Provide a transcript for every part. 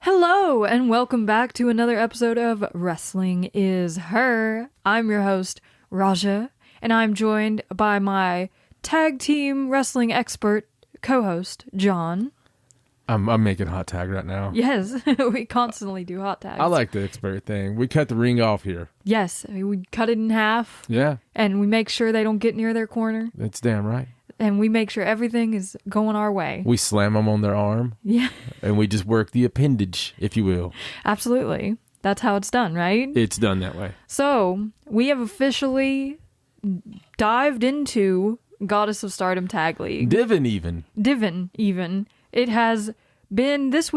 Hello, and welcome back to another episode of Wrestling is Her. I'm your host, Raja, and I'm joined by my tag team wrestling expert co-host, John. I'm making hot tag right now. Yes, we constantly do hot tags. I like the expert thing. We cut the ring off here. Yes, we cut it in half. Yeah. And we make sure they don't get near their corner. That's damn right. And we make sure everything is going our way. We slam them on their arm. Yeah. And we just work the appendage, if you will. Absolutely. That's how it's done, right? It's done that way. So, we have officially dived into Goddess of Stardom Tag League. Divin even. It has been this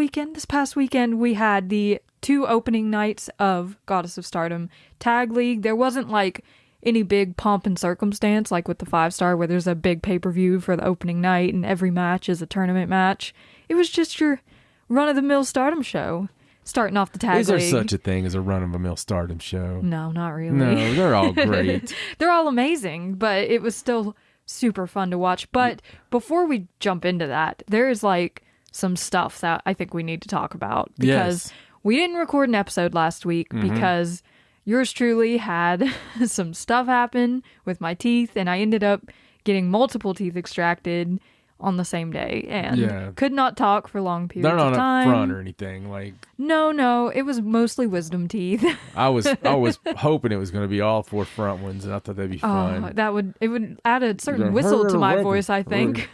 past weekend, we had the 2 opening nights of Goddess of Stardom Tag League. There wasn't like any big pomp and circumstance like with the 5-star where there's a big pay-per-view for the opening night and every match is a tournament match. It was just your run-of-the-mill Stardom show starting off the tag league. Is there such a thing as a run-of-the-mill Stardom show? No, not really. No, they're all great. They're all amazing, but it was still super fun to watch. But before we jump into that, there is like some stuff that I think we need to talk about because we didn't record an episode last week because yours truly had some stuff happen with my teeth, and I ended up getting multiple teeth extracted on the same day and could not talk for long periods of time. They're not up front or anything. Like No, it was mostly wisdom teeth. I was hoping it was going to be all 4 front ones, and I thought that'd be fun. It would add a certain whistle to my voice, I think.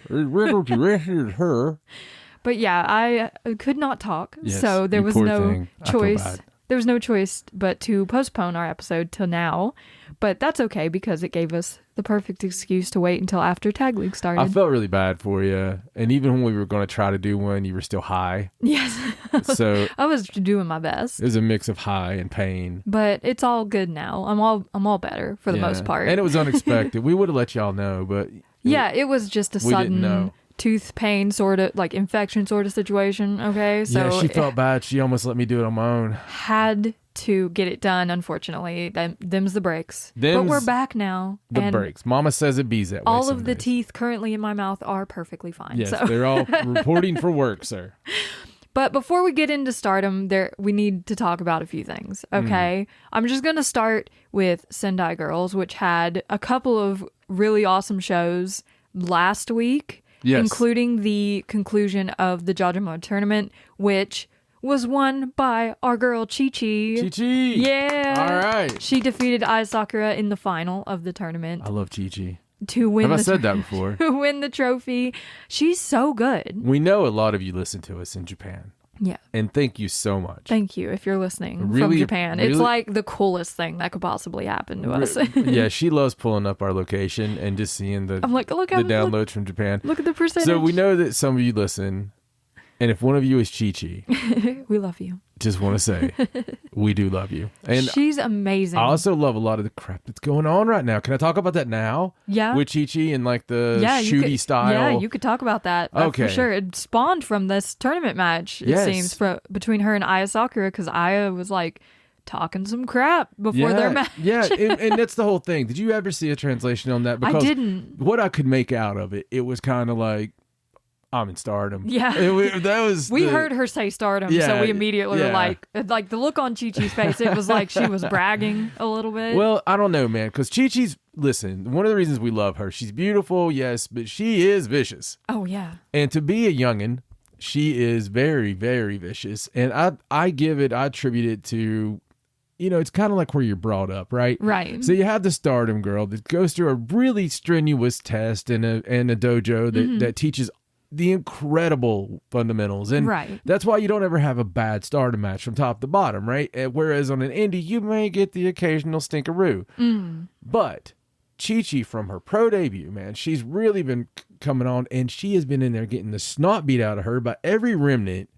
But yeah, I could not talk, so there was no choice. There was no choice but to postpone our episode till now. But that's okay because it gave us the perfect excuse to wait until after Tag League started. I felt really bad for you. And even when we were going to try to do one, you were still high. Yes. So I was doing my best. It was a mix of high and pain. But it's all good now. I'm all better for the most part. And it was unexpected. We would have let y'all know, but it was just a sudden tooth pain sort of like infection sort of situation. Okay. So she felt bad. She almost let me do it on my own. Had to get it done, unfortunately. Them's the breaks. But we're back now. The breaks. Mama says it bees that way. All of the teeth currently in my mouth are perfectly fine. Yes, so. They're all reporting for work, sir. But before we get into Stardom, we need to talk about a few things, okay? I'm just going to start with Sendai Girls, which had a couple of really awesome shows last week. Yes. Including the conclusion of the Jajamo tournament, which was won by our girl Chi-Chi. Chi-Chi! Yeah! All right. She defeated Ai Sakura in the final of the tournament. I love Chi-Chi. To win Have I said that before? To win the trophy. She's so good. We know a lot of you listen to us in Japan. Yeah. And thank you so much. Thank you if you're listening from Japan. It's like the coolest thing that could possibly happen to us. Yeah, she loves pulling up our location and just seeing the downloads from Japan. Look at the percentage. So we know that some of you listen, and if one of you is Chi-Chi, we love you. Just want to say, we do love you. And she's amazing. I also love a lot of the crap that's going on right now. Can I talk about that now? Yeah. With Chi-Chi and like the shooty style? Yeah, you could talk about that. Okay. For sure. It spawned from this tournament match, it seems, between her and Aya Sakura, because Aya was like talking some crap before their match. Yeah, and that's the whole thing. Did you ever see a translation on that? Because I didn't. What I could make out of it, it was kind of like, I'm in Stardom. Yeah. We heard her say Stardom, so we immediately were like the look on Chi-Chi's face, it was like she was bragging a little bit. Well, I don't know, man, because Chi-Chi's, listen, one of the reasons we love her, she's beautiful, yes, but she is vicious. Oh, yeah. And to be a youngin', she is very, very vicious. And I attribute it to, it's kind of like where you're brought up, right? Right. So you have the Stardom girl that goes through a really strenuous test in a dojo that teaches the incredible fundamentals. And that's why you don't ever have a bad Stardom match from top to bottom, right? Whereas on an indie, you may get the occasional stinkeroo. But Chi-Chi, from her pro debut, man, she's really been coming on, and she has been in there getting the snot beat out of her by every remnant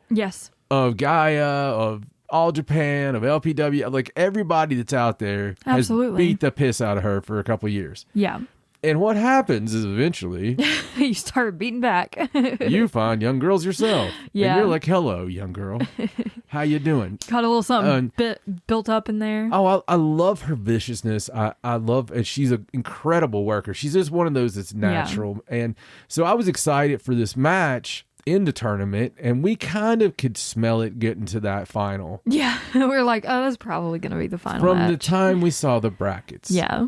of Gaia, of All Japan, of LPW. Like, everybody that's out there has beat the piss out of her for a couple of years. Yeah. And what happens is eventually you start beating back. You find young girls yourself. Yeah. And you're like, hello, young girl. How you doing? Got a little something built up in there. Oh, I love her viciousness. I love, and she's an incredible worker. She's just one of those that's natural. Yeah. And so I was excited for this match. in the tournament, and we kind of could smell it getting to that final. Yeah, we're like, oh, that's probably going to be the final From match. the time we saw the brackets. Yeah.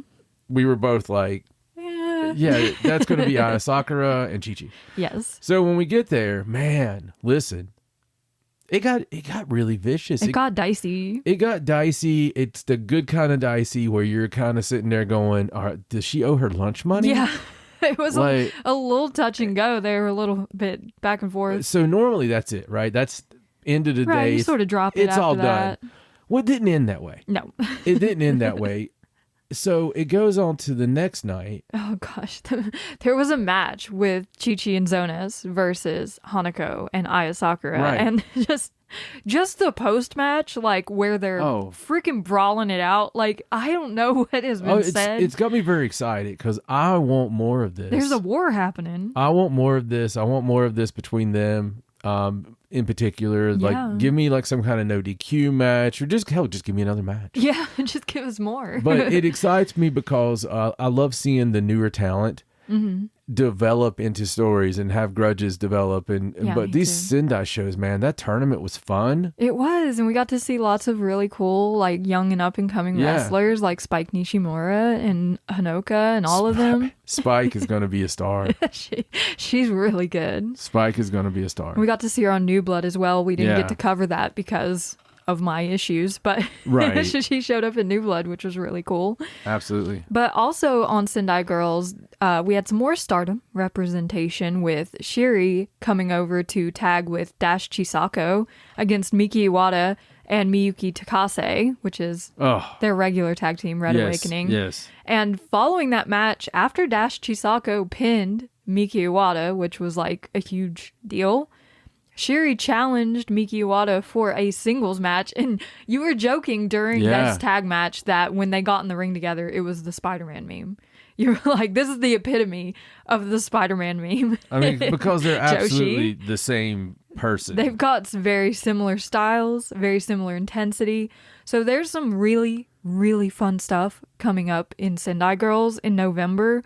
We were both like, yeah, that's going to be Aya Sakura and Chi-Chi. Yes. So when we get there, man, listen, it got really vicious. It got dicey. It got dicey. It's the good kind of dicey where you're kind of sitting there going, does she owe her lunch money? Yeah. It was like, a little touch and go. They were a little bit back and forth. So normally that's it, right? That's end of the day. You sort of drop it. It's after all that. done. Well, it didn't end that way. No. It didn't end that way. So it goes on to the next night. Oh, gosh. There was a match with Chi-Chi and Zonas versus Hanako and Aya Sakura. Right. And just the post-match, like, where they're freaking brawling it out. Like, I don't know what has been said. It's got me very excited because I want more of this. There's a war happening. I want more of this. I want more of this between them. In particular, like give me like some kind of no DQ match, or just give me another match. Yeah, just give us more. But it excites me because I love seeing the newer talent develop into stories and have grudges develop. But these Sendai shows, man, that tournament was fun. It was, and we got to see lots of really cool, like young and up and coming wrestlers, like Spike Nishimura and Hanoka and all of them. Spike is going to be a star. She's really good. Spike is going to be a star. We got to see her on New Blood as well. We didn't get to cover that because of my issues, but she showed up in New Blood, which was really cool. Absolutely. But also on Sendai Girls, we had some more Stardom representation with Shiri coming over to tag with Dash Chisako against Miki Iwata and Miyuki Takase, which is their regular tag team, Red Awakening. Yes. And following that match, after Dash Chisako pinned Miki Iwata, which was like a huge deal, Shiri challenged Miki Iwata for a singles match, and you were joking during this tag match that when they got in the ring together, it was the Spider-Man meme. You were like, this is the epitome of the Spider-Man meme. I mean, because they're absolutely the same person. They've got very similar styles, very similar intensity. So there's some really, really fun stuff coming up in Sendai Girls in November.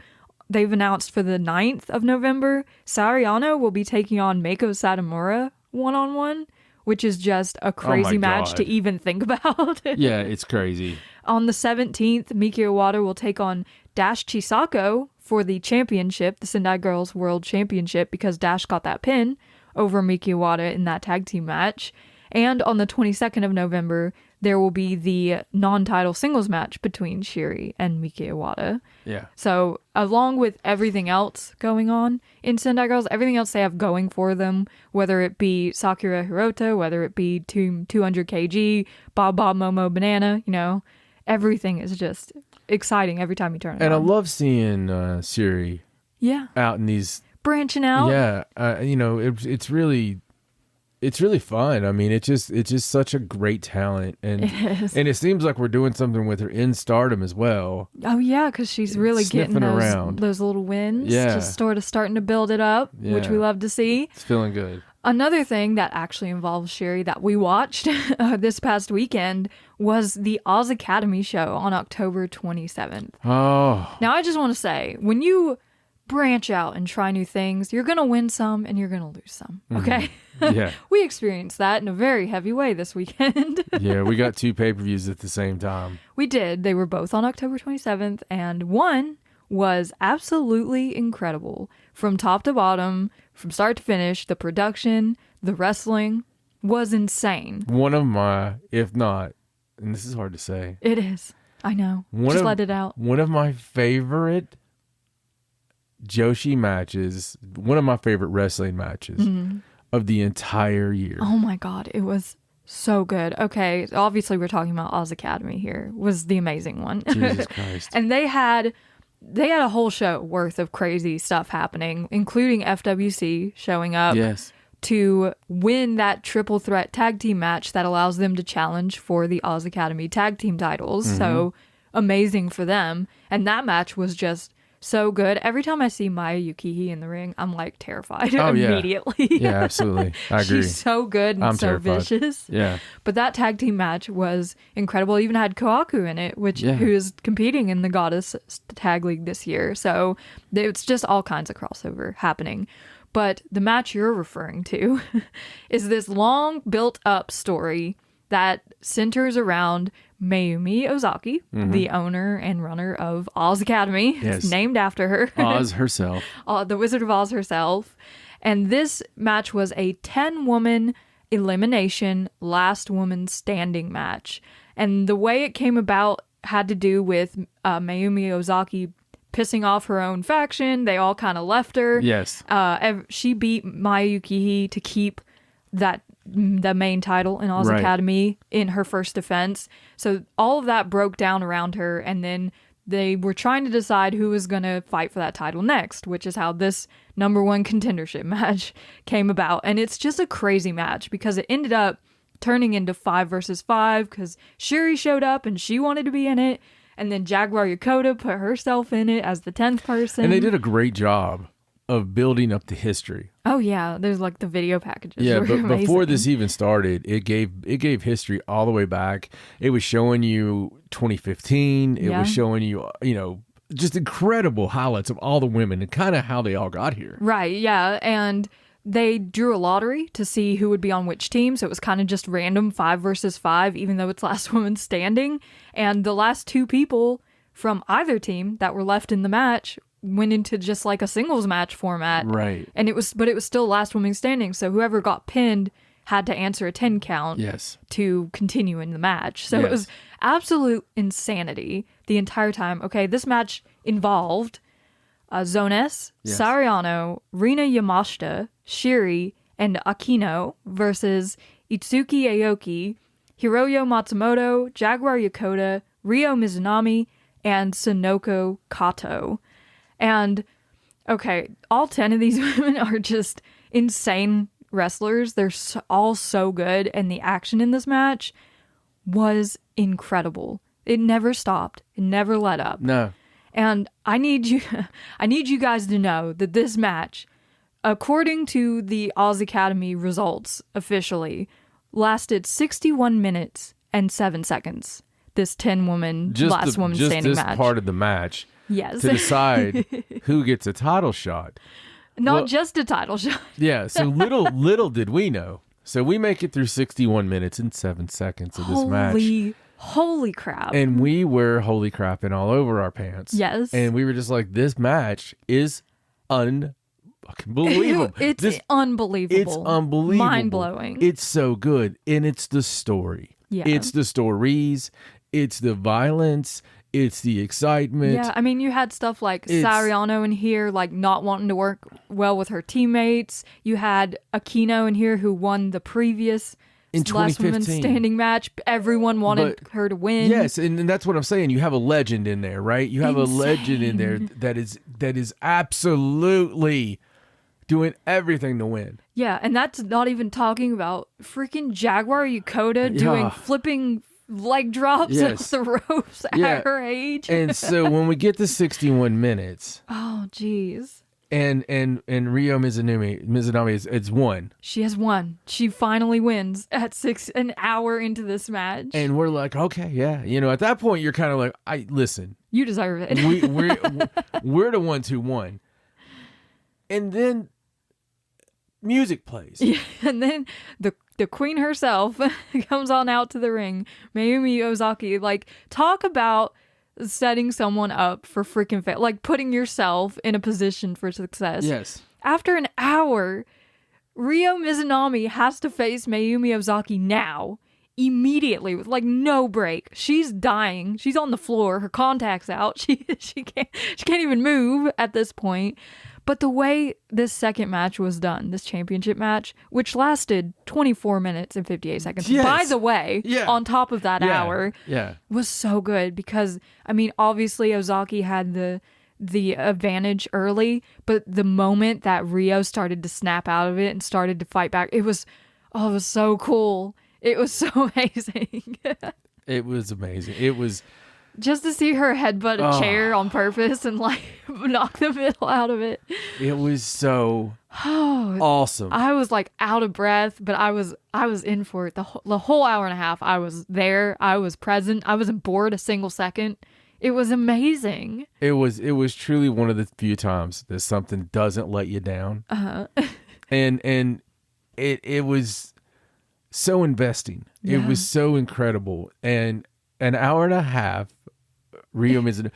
They've announced for the 9th of November, Sariano will be taking on Meiko Satomura one-on-one, which is just a crazy match to even think about. Yeah, it's crazy. On the 17th, Miki Iwata will take on Dash Chisako for the championship, the Sendai Girls World Championship, because Dash got that pin over Miki Iwata in that tag team match. And on the 22nd of November, there will be the non-title singles match between Shiri and Miki Iwata. Yeah. So along with everything else going on in Sendai Girls, everything else they have going for them, whether it be Sakura Hirota, whether it be Team 200 kg, Bob Momo Banana, everything is just exciting every time you turn it on. And I love seeing Shiri out in these... branching out. Yeah. It's really fun. I mean, it's just such a great talent, and it seems like we're doing something with her in Stardom as well. Oh yeah, because she's really getting those little wins. Yeah, just sort of starting to build it up, which we love to see. It's feeling good. Another thing that actually involves Shiri that we watched this past weekend was the Oz Academy show on October 27th. Oh, now I just want to say, when you branch out and try new things, you're gonna win some and you're gonna lose some. Okay. Yeah. We experienced that in a very heavy way this weekend. Yeah, we got 2 pay-per-views at the same time. We did. They were both on October 27th, and one was absolutely incredible. From top to bottom, from start to finish, the production, the wrestling was insane. One of my, if not, and this is hard to say. It is. I know. Just let it out. One of my favorite Joshi matches, one of my favorite wrestling matches of the entire year. Oh my God, it was so good. Okay, obviously we're talking about Oz Academy here. Was the amazing one. Jesus Christ. And they had a whole show worth of crazy stuff happening, including FWC showing up to win that triple threat tag team match that allows them to challenge for the Oz Academy tag team titles. So amazing for them. And that match was just so good. Every time I see Maya Yukihi in the ring, I'm like terrified immediately. Yeah, absolutely. I agree. She's so good and so terrified. vicious. Yeah. But that tag team match was incredible. It even had Kohaku in it, who is competing in the Goddess Tag League this year. So it's just all kinds of crossover happening. But the match you're referring to is this long built-up story that centers around Mayumi Ozaki, the owner and runner of Oz Academy. Yes. It's named after her. Oz herself. The Wizard of Oz herself. And this match was a 10-woman elimination, last woman standing match. And the way it came about had to do with Mayumi Ozaki pissing off her own faction. They all kind of left her. Yes. She beat Maya Yukihi to keep the main title in Oz Academy in her first defense. So all of that broke down around her, and then they were trying to decide who was going to fight for that title next, which is how this number one contendership match came about. And it's just a crazy match because it ended up turning into 5 versus 5 because Shuri showed up and she wanted to be in it. And then Jaguar Yokota put herself in it as the 10th person. And they did a great job of building up the history. Oh yeah, there's like the video packages. Yeah, but amazing. Before this even started, it gave history all the way back. It was showing you 2015. It was showing you, just incredible highlights of all the women and kind of how they all got here. Right, yeah, and they drew a lottery to see who would be on which team, so it was kind of just random 5 versus 5, even though it's last woman standing. And the last 2 people from either team that were left in the match went into just like a singles match format. Right. And it was still last woman standing, so whoever got pinned had to answer a 10 count to continue in the match. So it was absolute insanity the entire time. Okay, this match involved Zone S, Sariano, Rina Yamashita, Shiri, and Akino versus Itsuki Aoki, Hiroyo Matsumoto, Jaguar Yokota, Ryo Mizunami, and Sonoko Kato. And, okay, all 10 of these women are just insane wrestlers. They're all so good, and the action in this match was incredible. It never stopped. It never let up. No. And I need you guys to know that this match, according to the Oz Academy results officially, lasted 61 minutes and 7 seconds. This 10-woman, last woman standing match. Just this part of the match. Yes. To decide who gets a title shot. Not just a title shot. Yeah. So little did we know. So we make it through 61 minutes and 7 seconds of this match. Holy crap. And we were holy crapping all over our pants. Yes. And we were just like, this match is unbelievable. It's unbelievable. It's unbelievable. Mind-blowing. It's so good. And it's the story. Yeah. It's the stories. It's the violence. It's the excitement. Yeah, I mean, you had stuff like Sariano in here, like not wanting to work well with her teammates. You had Akino in here who won the previous last woman standing match. Everyone wanted her to win. Yes, and that's what I'm saying. You have a legend in there, right? You have a legend in there that is absolutely doing everything to win. Yeah, and that's not even talking about freaking Jaguar Yokota doing flipping leg drops off the ropes at her age. And so when we get to 61 minutes. Oh, jeez. And Ryo Mizunami is won. She has won. She finally wins at an hour into this match. And we're like, okay, yeah. At that point, you're kind of like, listen. You deserve it. we're the ones who won. And then music plays. Yeah, and then the queen herself comes on out to the ring. Mayumi Ozaki, talk about setting someone up for freaking like putting yourself in a position for success. Yes. After an hour, Ryo Mizunami has to face Mayumi Ozaki now, immediately, with no break. She's dying. She's on the floor. Her contact's out. She can't even move at this point. But the way this second match was done, this championship match, which lasted 24 minutes and 58 seconds, by the way, on top of that hour, was so good because, I mean, obviously Ozaki had the advantage early, but the moment that Ryo started to snap out of it and started to fight back, it was so cool. It was so amazing. It was amazing. It was... Just to see her headbutt a chair on purpose and knock the middle out of it. It was so awesome. I was out of breath, but I was in for it. The whole hour and a half, I was there. I was present. I wasn't bored a single second. It was amazing. It was truly one of the few times that something doesn't let you down. And it was so investing. Yeah. It was so incredible. And an hour and a half, Ryo Mizunami,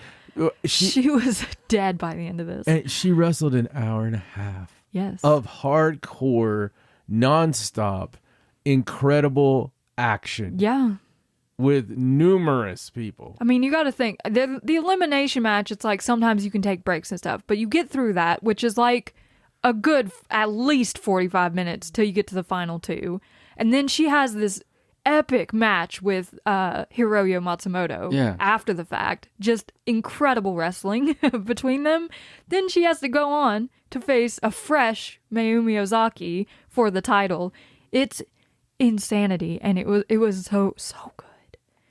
she was dead by the end of this. And she wrestled an hour and a half. Yes. Of hardcore, nonstop, incredible action. Yeah. With numerous people. I mean, you got to think, the elimination match, it's like sometimes you can take breaks and stuff, but you get through that, which is like a good at least 45 minutes till you get to the final two. And then she has this epic match with Hiroyo Matsumoto after the fact. Just incredible wrestling between them. Then she has to go on to face a fresh Mayumi Ozaki for the title. It's insanity, and it was so good.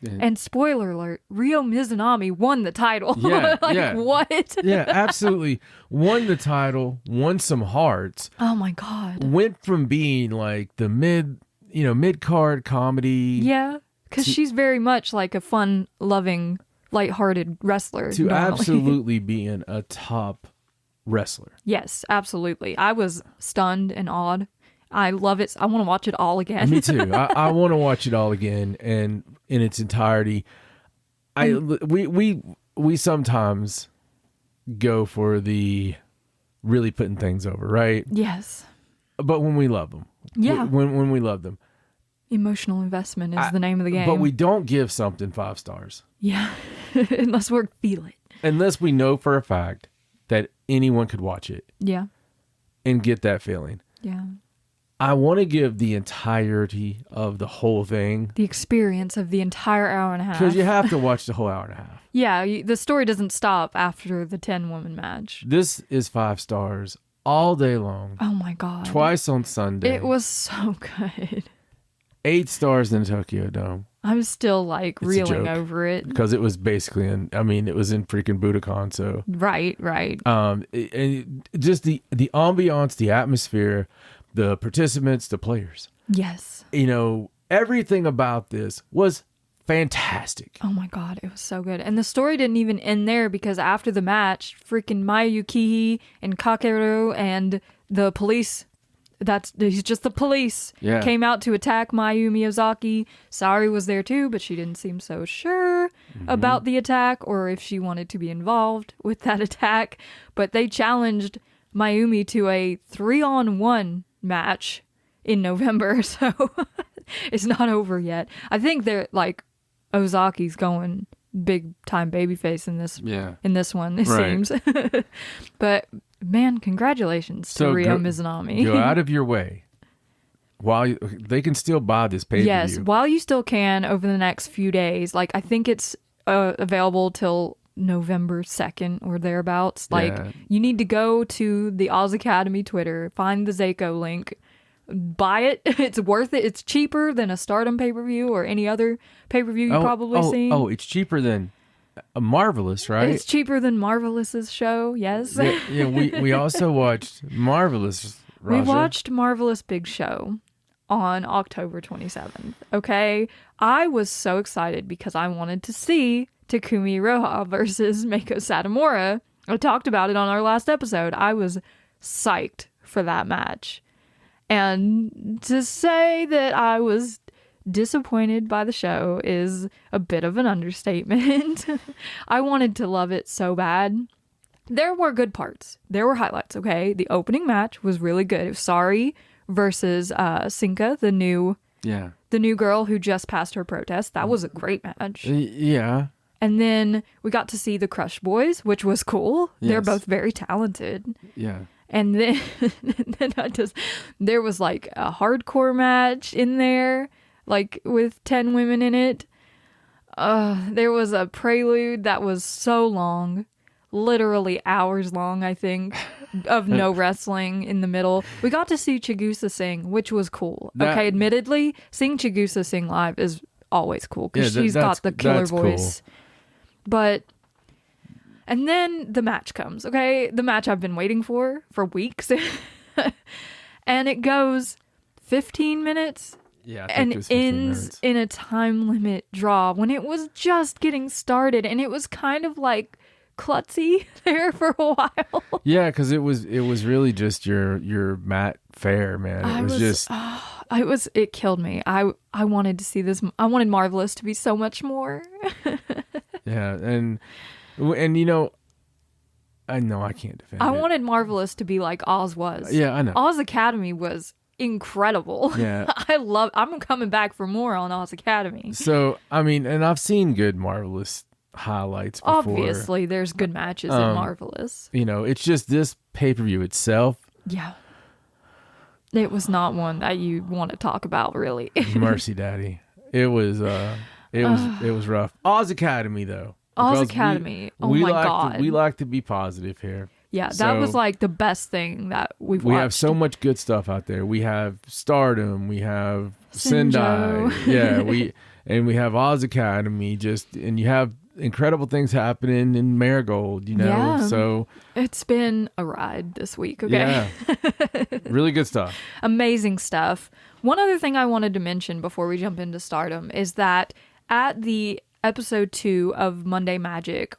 Yeah. And spoiler alert, Ryo Mizunami won the title. Yeah, what? Yeah, absolutely. Won the title, won some hearts. Oh my God. Went from being like the mid-card comedy. Yeah, because she's very much like a fun-loving, lighthearted wrestler. To normally. Absolutely being a top wrestler. Yes, absolutely. I was stunned and awed. I love it. I want to watch it all again. Me too. I want to watch it all again and in its entirety. We sometimes go for the really putting things over, right? Yes. But when we love them. Yeah. When we love them. Emotional investment is the name of the game. But we don't give something 5 stars. Yeah. Unless we feel it. Unless we know for a fact that anyone could watch it. Yeah. And get that feeling. Yeah. I want to give the entirety of the whole thing. The experience of the entire hour and a half. Because you have to watch the whole hour and a half. Yeah, the story doesn't stop after the 10-woman match. This is 5 stars all day long. Oh my God. Twice on Sunday. It was so good. 8 stars in the Tokyo Dome. I'm still like reeling over it. Because it was basically it was in freaking Budokan, so. Right. And just the ambiance, the atmosphere, the participants, the players. Yes. Everything about this was fantastic. Oh my God, it was so good. And the story didn't even end there because after the match, freaking Maya Yukihi and Kakeru and the police, he's just the police, came out to attack Mayumi Ozaki. Sari was there too, but she didn't seem so sure about the attack or if she wanted to be involved with that attack. But they challenged Mayumi to a 3-on-1 match in November, so it's not over yet. I think they're like Ozaki's going big time babyface in this one, it seems. But man, congratulations to Ryo Mizunami. Go out of your way while they can still buy this pay-per-view. Yes, while you still can over the next few days. Like I think it's available till November 2nd or thereabouts. You need to go to the Oz Academy Twitter, find the Zako link, buy it. It's worth it. It's cheaper than a Stardom pay-per-view or any other pay-per-view you've probably seen. Oh, it's cheaper than a Marvelous, right? It's cheaper than Marvelous's show, yes. Yeah, we also watched Marvelous, Raja. We watched Marvelous Big Show on October 27th, okay? I was so excited because I wanted to see Takumi Iroha versus Meiko Satomura. I talked about it on our last episode. I was psyched for that match. And to say that I was disappointed by the show is a bit of an understatement. I wanted to love it so bad. There were good parts. There were highlights, okay? The opening match was really good. It was Sari versus Sinka, the new girl who just passed her protest. That was a great match. Yeah. And then we got to see the Crush Boys, which was cool. Yes. They're both very talented. Yeah. And then, there was like a hardcore match in there, like with 10 women in it. There was a prelude that was so long, literally hours long, I think, of no wrestling in the middle. We got to see Chigusa sing, which was cool. Okay, admittedly, seeing Chigusa sing live is always cool because she's got the killer voice. Cool. But, and then the match comes, okay? The match I've been waiting for weeks. And it goes 15 minutes Yeah, and ends in a time limit draw when it was just getting started, and it was kind of like klutzy there for a while. Yeah, because it was really just your Matt Fair, man. It killed me. I wanted to see this. I wanted Marvelous to be so much more. Yeah, and you know, I know I can't defend it. I wanted Marvelous to be like Oz was. Yeah, I know. Oz Academy was incredible. Yeah. I'm coming back for more on Oz Academy. So, I mean, and I've seen good Marvelous highlights before. Obviously, there's good matches in Marvelous. You know, it's just this pay-per-view itself. Yeah. It was not one that you want to talk about, really. Mercy Daddy. It was rough. Oz Academy, though. Oz Academy. God. We like to be positive here. Yeah, that was like the best thing that we've watched. We have so much good stuff out there. We have Stardom. We have Sendai. Yeah, we have Oz Academy. And you have incredible things happening in Marigold, you know. Yeah. So it's been a ride this week, okay? Yeah. Really good stuff. Amazing stuff. One other thing I wanted to mention before we jump into Stardom is that at the episode 2 of Monday Magic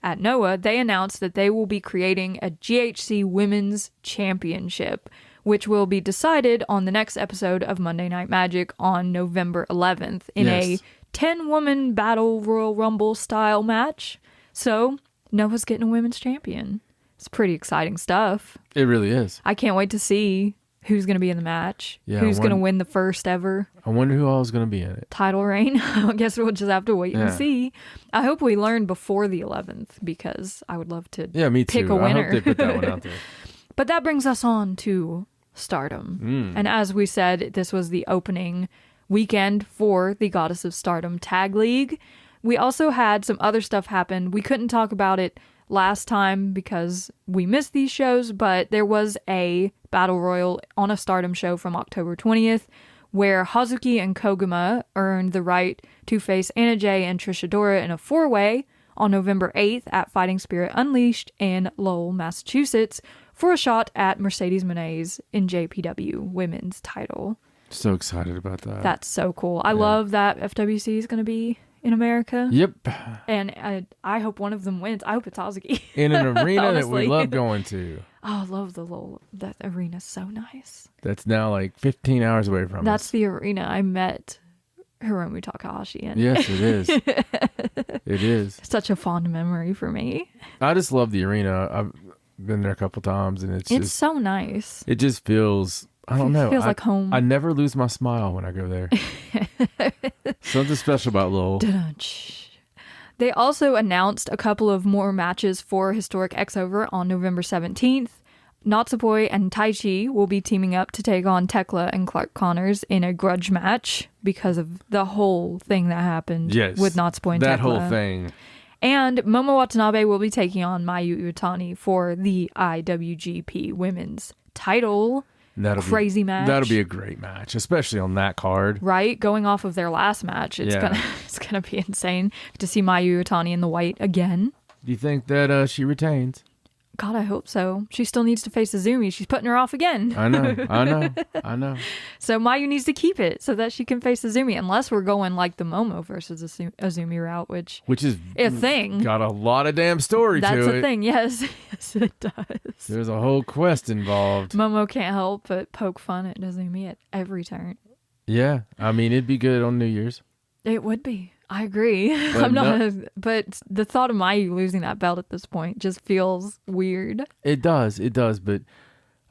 at Noah, they announced that they will be creating a GHC Women's Championship, which will be decided on the next episode of Monday Night Magic on November 11th in a 10-woman Battle Royal Rumble style match. So Noah's getting a women's champion. It's pretty exciting stuff. It really is. I can't wait to see who's going to be in the match. Yeah, who's going to win the first ever. I wonder who all is going to be in it. Title reign. I guess we'll just have to wait and see. I hope we learn before the 11th because I would love to pick a winner. I hope they put that one out there. But that brings us on to Stardom. And as we said, this was the opening weekend for the Goddess of Stardom Tag League. We also had some other stuff happen. We couldn't talk about it last time because we missed these shows, but there was a Battle Royal on a Stardom show from October 20th where Hazuki and Koguma earned the right to face Anna Jay and Trish Adora in a 4-way on November 8th at Fighting Spirit Unleashed in Lowell, Massachusetts for a shot at Mercedes Moné's NJPW women's title. So excited about that. That's so cool. I love that FWC is going to be in America. Yep. And I hope one of them wins. I hope it's Hazuki. In an arena that we love going to. Oh, I love that arena's so nice. That's now like 15 hours away from us. That's the arena I met Hiromu Takahashi in. Yes, it is. It is. Such a fond memory for me. I just love the arena. I've been there a couple times and it's just so nice. It just feels... I don't know. It feels like home. I never lose my smile when I go there. Something special about Lowell. They also announced a couple of more matches for Historic X-Over on November 17th. Natsupoi and Taichi will be teaming up to take on Tekla and Clark Connors in a grudge match because of the whole thing that happened with Natsupoi and Tekla. That whole thing. And Momo Watanabe will be taking on Mayu Iwatani for the IWGP Women's title. Crazy match. That'll be a great match, especially on that card. Right? Going off of their last match, it's gonna be insane to see Mayu Iwatani in the white again. Do you think that she retains? God, I hope so. She still needs to face Azumi. She's putting her off again. I know. So Mayu needs to keep it so that she can face Azumi, unless we're going like the Momo versus Azumi route, which is a thing. Got a lot of damn story to it. That's a thing, yes. Yes, it does. There's a whole quest involved. Momo can't help but poke fun at Azumi at every turn. Yeah, I mean, it'd be good on New Year's. It would be. I agree. But the thought of Mayu losing that belt at this point just feels weird. It does, but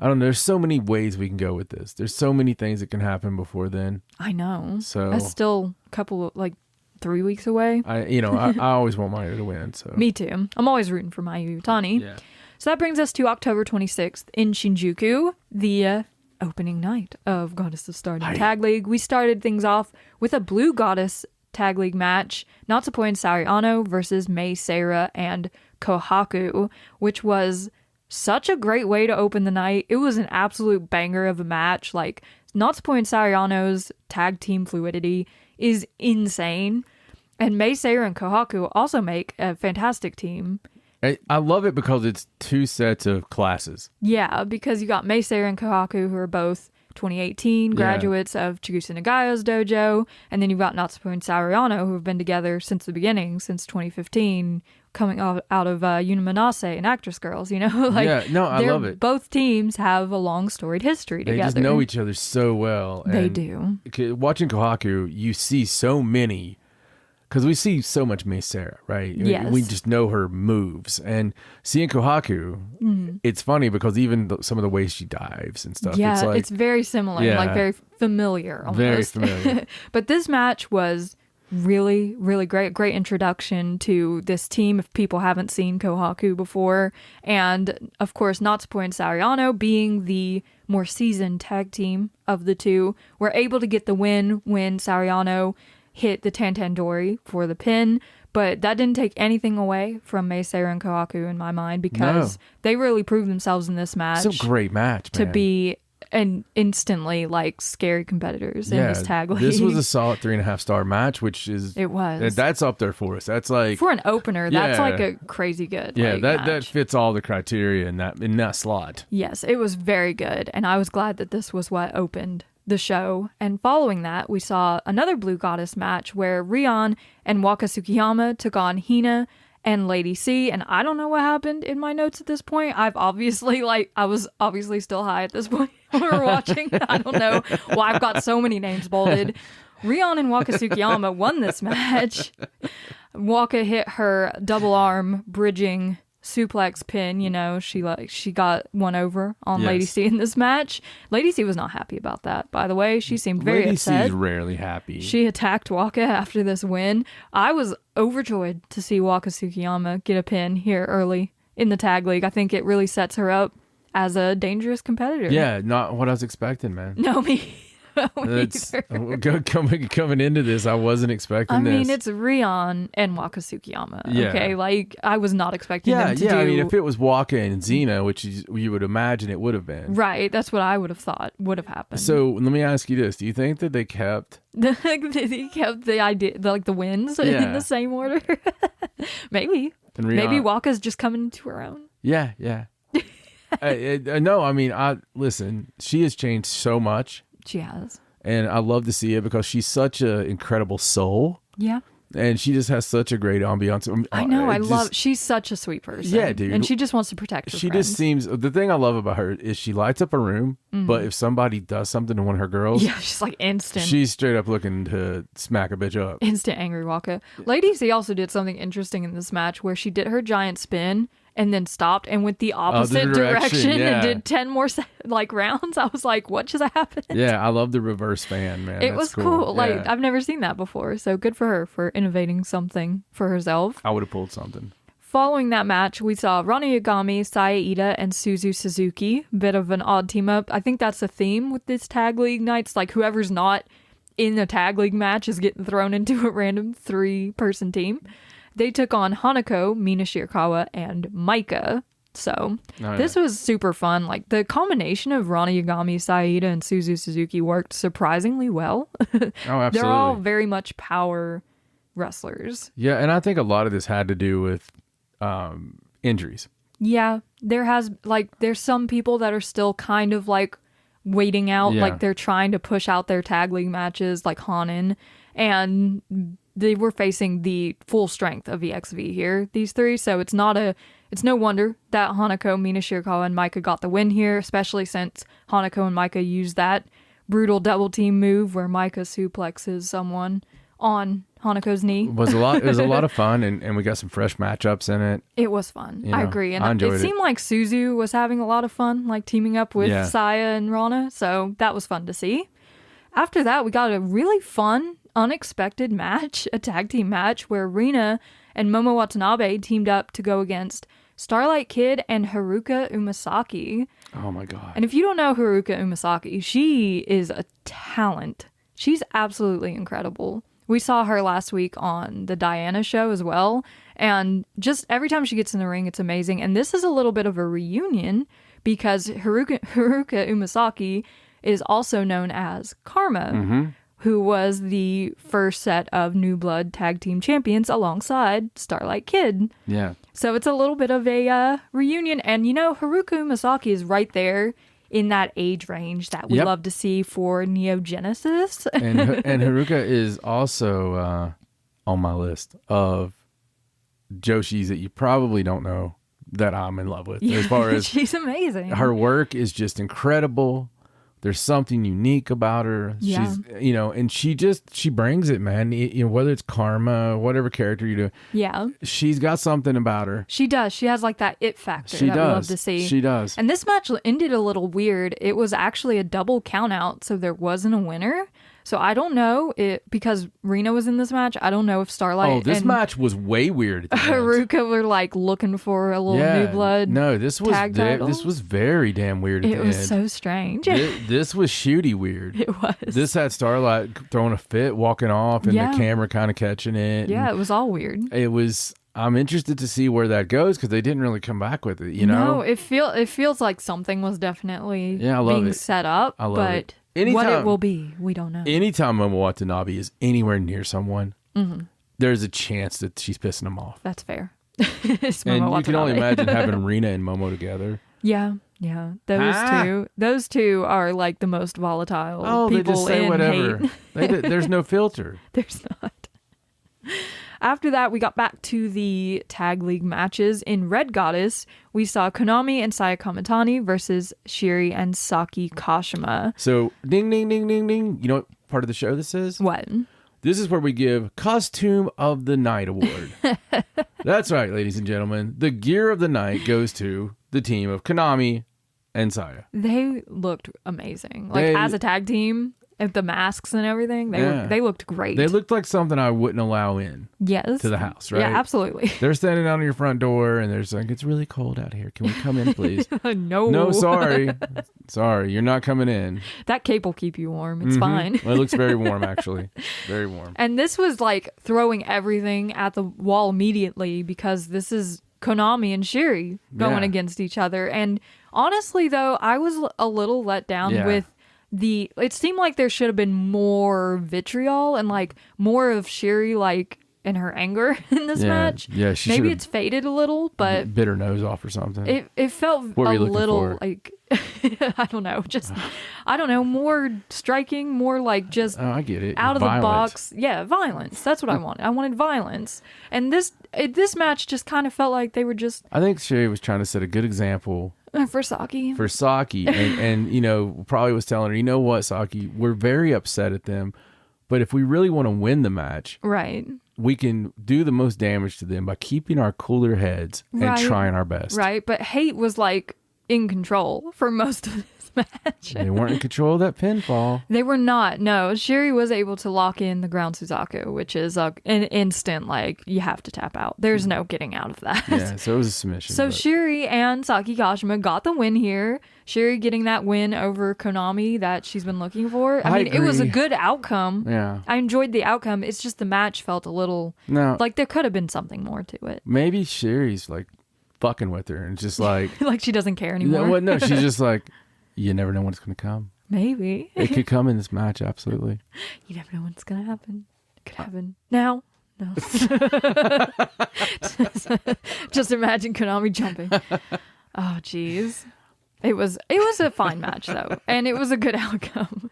I don't know. There's so many ways we can go with this. There's so many things that can happen before then. I know. So that's still a couple of 3 weeks away. I always want Mayu to win. So me too. I'm always rooting for Mayu Iwatani. Yeah. So that brings us to October 26th in Shinjuku, the opening night of Goddess of Stardom Tag League. We started things off with a Blue Goddess Tag League match, Natsupoi and Sariano versus Mei Seira and Kohaku, which was such a great way to open the night. It was an absolute banger of a match. Like, Natsupoi and Sariano's tag team fluidity is insane. And Mei Seira and Kohaku also make a fantastic team. I love it because it's two sets of classes. Yeah, because you got Mei Seira and Kohaku who are both 2018, graduates of Chigusa Nagaya's dojo. And then you've got Natsuko and Sariano, who have been together since the beginning, since 2015, coming out of Yunamanase and Actress Girls, you know? I love it. Both teams have a long storied history together. They just know each other so well. They do. Watching Kohaku, you see so many, because we see so much Mei Seira, right? Yes. We just know her moves. And seeing Kohaku, it's funny because even some of the ways she dives and stuff. Yeah, it's very similar, like very familiar almost. Very familiar. But this match was really, really great introduction to this team if people haven't seen Kohaku before. And of course, Natsuko and Sariano, being the more seasoned tag team of the two, were able to get the win when Sariano hit the Tantandori for the pin. But that didn't take anything away from Mei Seira and Kohaku in my mind, because they really proved themselves in this match. It's a great match, man. To be and instantly like scary competitors in this tag league. This was a solid 3.5 star match, which is that's up there for us. That's like for an opener. That's like a crazy good. Yeah, match. that fits all the criteria in that slot. Yes, it was very good, and I was glad that this was what opened the show. And following that, we saw another Blue Goddess match where Rion and Waka Tsukiyama took on Hina and Lady C, and I don't know what happened in my notes at this point. I was obviously still high at this point when we were watching. I don't know why I've got so many names bolded. Rion and Waka Tsukiyama won this match. Waka hit her double arm bridging suplex pin. You know, she got one over on Lady C in this match. Lady C was not happy about that, by the way. She seemed very upset. Lady C is rarely happy. She attacked Waka after this win. I was overjoyed to see Waka Tsukiyama get a pin here early in the tag league. I think it really sets her up as a dangerous competitor. Yeah, not what I was expecting, man. No, me coming into this, I wasn't expecting this. I mean, it's Rion and Waka Tsukiyama. Okay, like I was not expecting them to do. I mean, if it was Waka and Xena, which you would imagine it would have been. Right, that's what I would have thought would have happened. So let me ask you this: do you think that they kept the idea, like the wins in the same order? Maybe. Maybe Waka's just coming into her own. Yeah. No, I mean, listen. She has changed so much. She has. And I love to see it because she's such an incredible soul. Yeah. And she just has such a great ambiance. I know. She's such a sweet person. Yeah, dude. And she just wants to protect her friends. Just seems, the thing I love about her is she lights up a room, but if somebody does something to one of her girls. Yeah, she's like instant. She's straight up looking to smack a bitch up. Instant angry Waka. Lady C also did something interesting in this match where she did her giant spin and then stopped and went the opposite direction and did 10 more rounds. I was like, what just happened? Yeah, I love the reverse fan, man. It was cool. Like, I've never seen that before. So good for her for innovating something for herself. I would have pulled something. Following that match, we saw Rana Yagami, Saya Ida, and Suzu Suzuki. Bit of an odd team up. I think that's a theme with this tag league nights. Like, whoever's not in the tag league match is getting thrown into a random 3-person team. They took on Hanako, Mina Shirakawa, and Maika. So this was super fun. Like the combination of Rana Yagami, Saida, and Suzu Suzuki worked surprisingly well. Oh, absolutely. They're all very much power wrestlers. Yeah, and I think a lot of this had to do with injuries. Yeah, there's some people that are still kind of like waiting out. Yeah. Like they're trying to push out their tag league matches like Hanan, and they were facing the full strength of EXV here, these three. So it's no wonder that Hanako, Mina Shirakawa, and Maika got the win here, especially since Hanako and Maika used that brutal double team move where Maika suplexes someone on Hanako's knee. It was a lot of fun, and we got some fresh matchups in it. It was fun. I agree. And it seemed like Suzu was having a lot of fun, like teaming up with Saya and Rana. So that was fun to see. After that, we got a really fun, unexpected match, a tag team match where Rina and Momo Watanabe teamed up to go against Starlight Kid and Haruka Umasaki. Oh my god. And if you don't know Haruka Umasaki, she is a talent. She's absolutely incredible. We saw her last week on the Diana show as well, and just every time she gets in the ring, it's amazing. And this is a little bit of a reunion because Haruka Umasaki is also known as Karma, who was the first set of New Blood tag team champions alongside Starlight Kid. Yeah. So it's a little bit of a reunion. And, Haruka Umasaki is right there in that age range that we love to see for Neo Genesis. and Haruka is also on my list of Joshis that you probably don't know that I'm in love with. As far as she's amazing. Her work is just incredible. There's something unique about her. Yeah. She's, and she brings it, man. Whether it's Karma, whatever character you do. Yeah. She's got something about her. She does. She has like that it factor we love to see. She does. And this match ended a little weird. It was actually a double count out, so there wasn't a winner. So I don't know because Rena was in this match. I don't know if Starlight this match was way weird. At the Haruka were like looking for a little new blood. No, this was very damn weird. At it the was end. So strange. This was shooty weird. It was. This had Starlight throwing a fit, walking off, and the camera kind of catching it. Yeah, it was all weird. It was. I'm interested to see where that goes because they didn't really come back with it. No, it feels like something was definitely being set up. I love it. What it will be, we don't know. Anytime Momo Watanabe is anywhere near someone, there's a chance that she's pissing them off. That's fair. And you can only imagine having Rena and Momo together. Yeah. Those two are like the most volatile people they just say in whatever. hate. There's no filter. There's not. After that, we got back to the tag league matches. In Red Goddess, we saw Konami and Saya Kamitani versus Shiri and Saki Kashima. So, ding, ding, ding, ding, ding. You know what part of the show this is? What? This is where we give Costume of the Night award. That's right, ladies and gentlemen. The gear of the night goes to the team of Konami and Saya. They looked amazing. As a tag team, the masks and everything, they looked great. They looked like something I wouldn't allow in. Yes. To the house, right? Yeah, absolutely. They're standing out on your front door and there's like, it's really cold out here. Can we come in, please? No. No, sorry. Sorry, you're not coming in. That cape will keep you warm. It's fine. Well, it looks very warm, actually. Very warm. And this was like throwing everything at the wall immediately because this is Konami and Shiri going against each other. And honestly, though, I was a little let down with it seemed like there should have been more vitriol and like more of Shiri like in her anger in this match. Yeah, maybe it's faded a little, but bit her nose off or something. It felt a little like I don't know, more striking, more like just I get it. Out of the box. Yeah, violence. That's what I wanted. I wanted violence. And this match just kind of felt like they were just I think Shiri was trying to set a good example for Saki. And probably was telling her, you know what, Saki, we're very upset at them, but if we really want to win the match, right, we can do the most damage to them by keeping our cooler heads and trying our best. Right, but Hate was like in control for most of this match. They weren't in control of that pinfall. They were not. No, Shiri was able to lock in the ground Suzaku, which is an instant, like, you have to tap out. There's no getting out of that. Yeah, so it was a submission. So Shiri and Saki Kashima got the win here. Shiri getting that win over Konami that she's been looking for. I mean, agree. It was a good outcome. Yeah. I enjoyed the outcome. It's just the match felt a little... like there could have been something more to it. Maybe Shiri's like fucking with her and just like... like she doesn't care anymore. No, she's just like... You never know when it's going to come. Maybe. It could come in this match, absolutely. You never know when it's going to happen. It could happen now. No. Just imagine Konami jumping. Oh, jeez. It was a fine match, though. And it was a good outcome.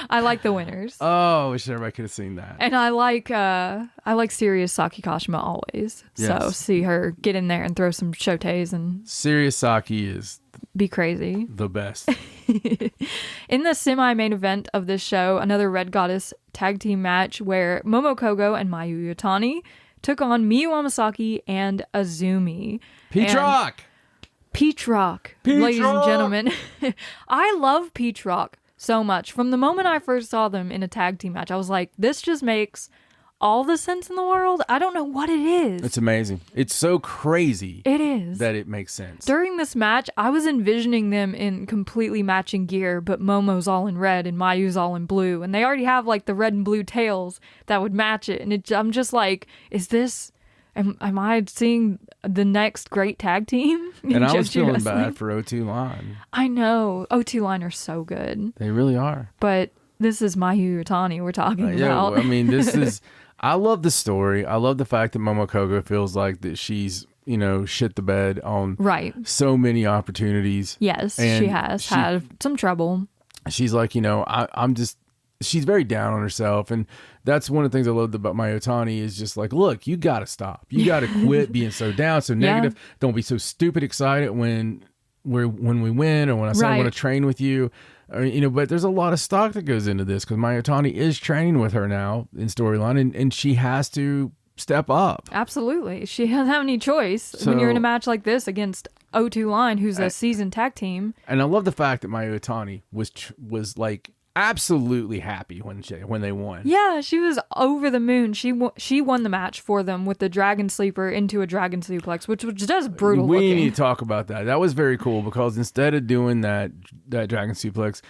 I like the winners. Oh, I wish everybody could have seen that. And I like serious Saki Kashima always. Yes. So see her get in there and throw some shotes and... Serious Saki is... be crazy. The best. In the semi-main event of this show, another Red Goddess tag team match where Momo Kogo and Mayu Yutani took on Miyu Amasaki and Azumi. Peach Rock! Peach Rock, ladies and gentlemen. I love Peach Rock so much. From the moment I first saw them in a tag team match, I was like, this just makes all the sense in the world. I don't know what it is. It's amazing. It's so crazy. It is. That it makes sense. During this match, I was envisioning them in completely matching gear, but Momo's all in red and Mayu's all in blue. And they already have like the red and blue tails that would match it. And I'm just like, is this... Am I seeing the next great tag team? And I was feeling bad for O2 Line. I know. O2 Line are so good. They really are. But this is Mayu Yutani we're talking about. I mean, this is... I love the story. I love the fact that Momo Kogo feels like that she's shit the bed on so many opportunities. Yes, and she has had some trouble. She's like, she's very down on herself. And that's one of the things I loved about Mayu Iwatani is just like, look, you got to stop. You got to quit being so down, so negative. Don't be so stupid excited when we win or when I say I want to train with you. But there's a lot of stock that goes into this because Mayu Iwatani is training with her now in storyline, and she has to step up. Absolutely. She doesn't have any choice when you're in a match like this against O2 Line, who's a seasoned tag team. And I love the fact that Mayu Iwatani was like absolutely happy when they won. Yeah, she was over the moon. She won the match for them with the Dragon Sleeper into a Dragon Suplex, which just brutal looking. We need to talk about that. That was very cool because instead of doing that Dragon Suplex,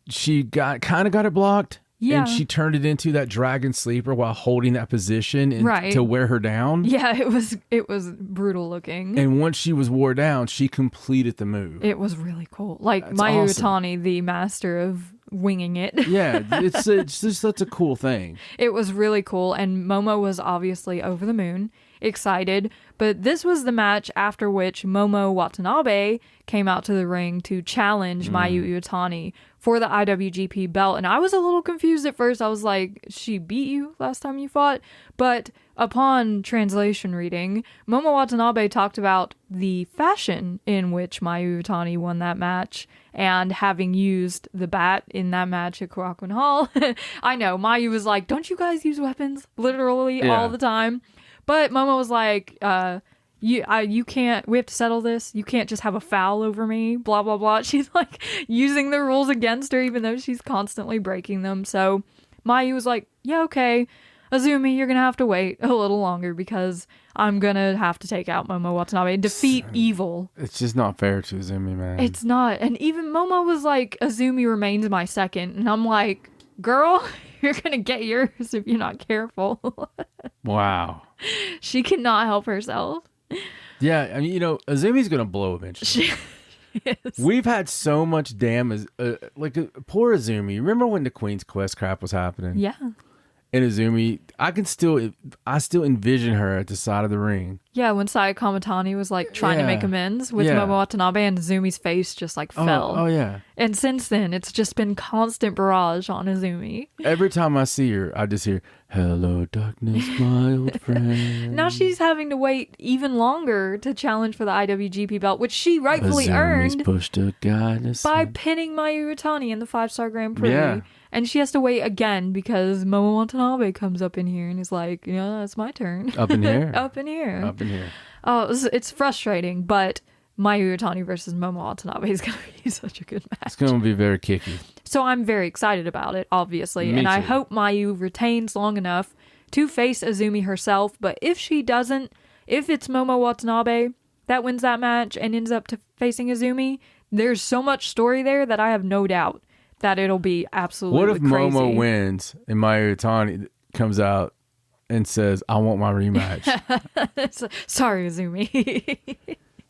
she got it blocked. Yeah. And she turned it into that Dragon Sleeper while holding that position to wear her down. Yeah, it was brutal looking. And once she was wore down, she completed the move. It was really cool. Like Mayu Iwatani, the master of winging it. Yeah, it's just such a cool thing. It was really cool, and Momo was obviously over the moon, excited. But this was the match after which Momo Watanabe came out to the ring to challenge Mayu Iwatani for the IWGP belt. And I was a little confused at first. I was like, she beat you last time you fought? But upon translation reading, Momo Watanabe talked about the fashion in which Mayu Iwatani won that match and having used the bat in that match at Korakuen Hall. I know, Mayu was like, don't you guys use weapons literally all the time? But Momo was like, you can't, we have to settle this. You can't just have a foul over me, blah, blah, blah. She's like using the rules against her, even though she's constantly breaking them. So Mayu was like, yeah, okay, Azumi, you're going to have to wait a little longer because I'm going to have to take out Momo Watanabe and defeat evil. It's just not fair to Azumi, man. It's not. And even Momo was like, Azumi remains my second. And I'm like, girl, you're going to get yours if you're not careful. Wow. She cannot help herself. Yeah, I mean, Azumi's going to blow eventually. She is. We've had so much damn, poor Azumi. Remember when the Queen's Quest crap was happening? Yeah. And Azumi, I still envision her at the side of the ring. Yeah, when Saya Kamatani was like trying to make amends with Momo Watanabe and Azumi's face just like fell. Oh yeah. And since then, it's just been constant barrage on Azumi. Every time I see her, I just hear, "Hello, darkness, my old friend." Now she's having to wait even longer to challenge for the IWGP belt, which she rightfully earned pushed a guy by pinning Mayu Iwatani in the 5-star Grand Prix. Yeah. And she has to wait again because Momo Watanabe comes up in here and is like, yeah, it's my turn. Up in here. Up in here. Up in here. Oh, it's frustrating, but Mayu Iwatani versus Momo Watanabe is going to be such a good match. It's going to be very kicky. So I'm very excited about it, obviously. Me too. I hope Mayu retains long enough to face Azumi herself. But if she doesn't, if it's Momo Watanabe that wins that match and ends up facing Azumi, there's so much story there that I have no doubt that it'll be absolutely crazy. What if Momo wins and Mayu Iwatani comes out and says, I want my rematch? Sorry, Azumi.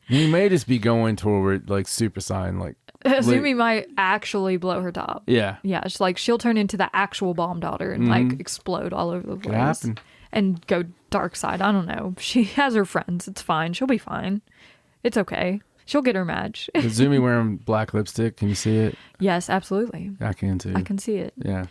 We may just be going toward like Super Saiyan. Like Azumi might actually blow her top. Yeah. Yeah, it's like she'll turn into the actual bomb daughter and like explode all over the place. Could happen. And go dark side. I don't know. She has her friends. It's fine. She'll be fine. It's okay. She'll get her match. Is Azumi wearing black lipstick? Can you see it? Yes, absolutely. I can too. I can see it. Yeah.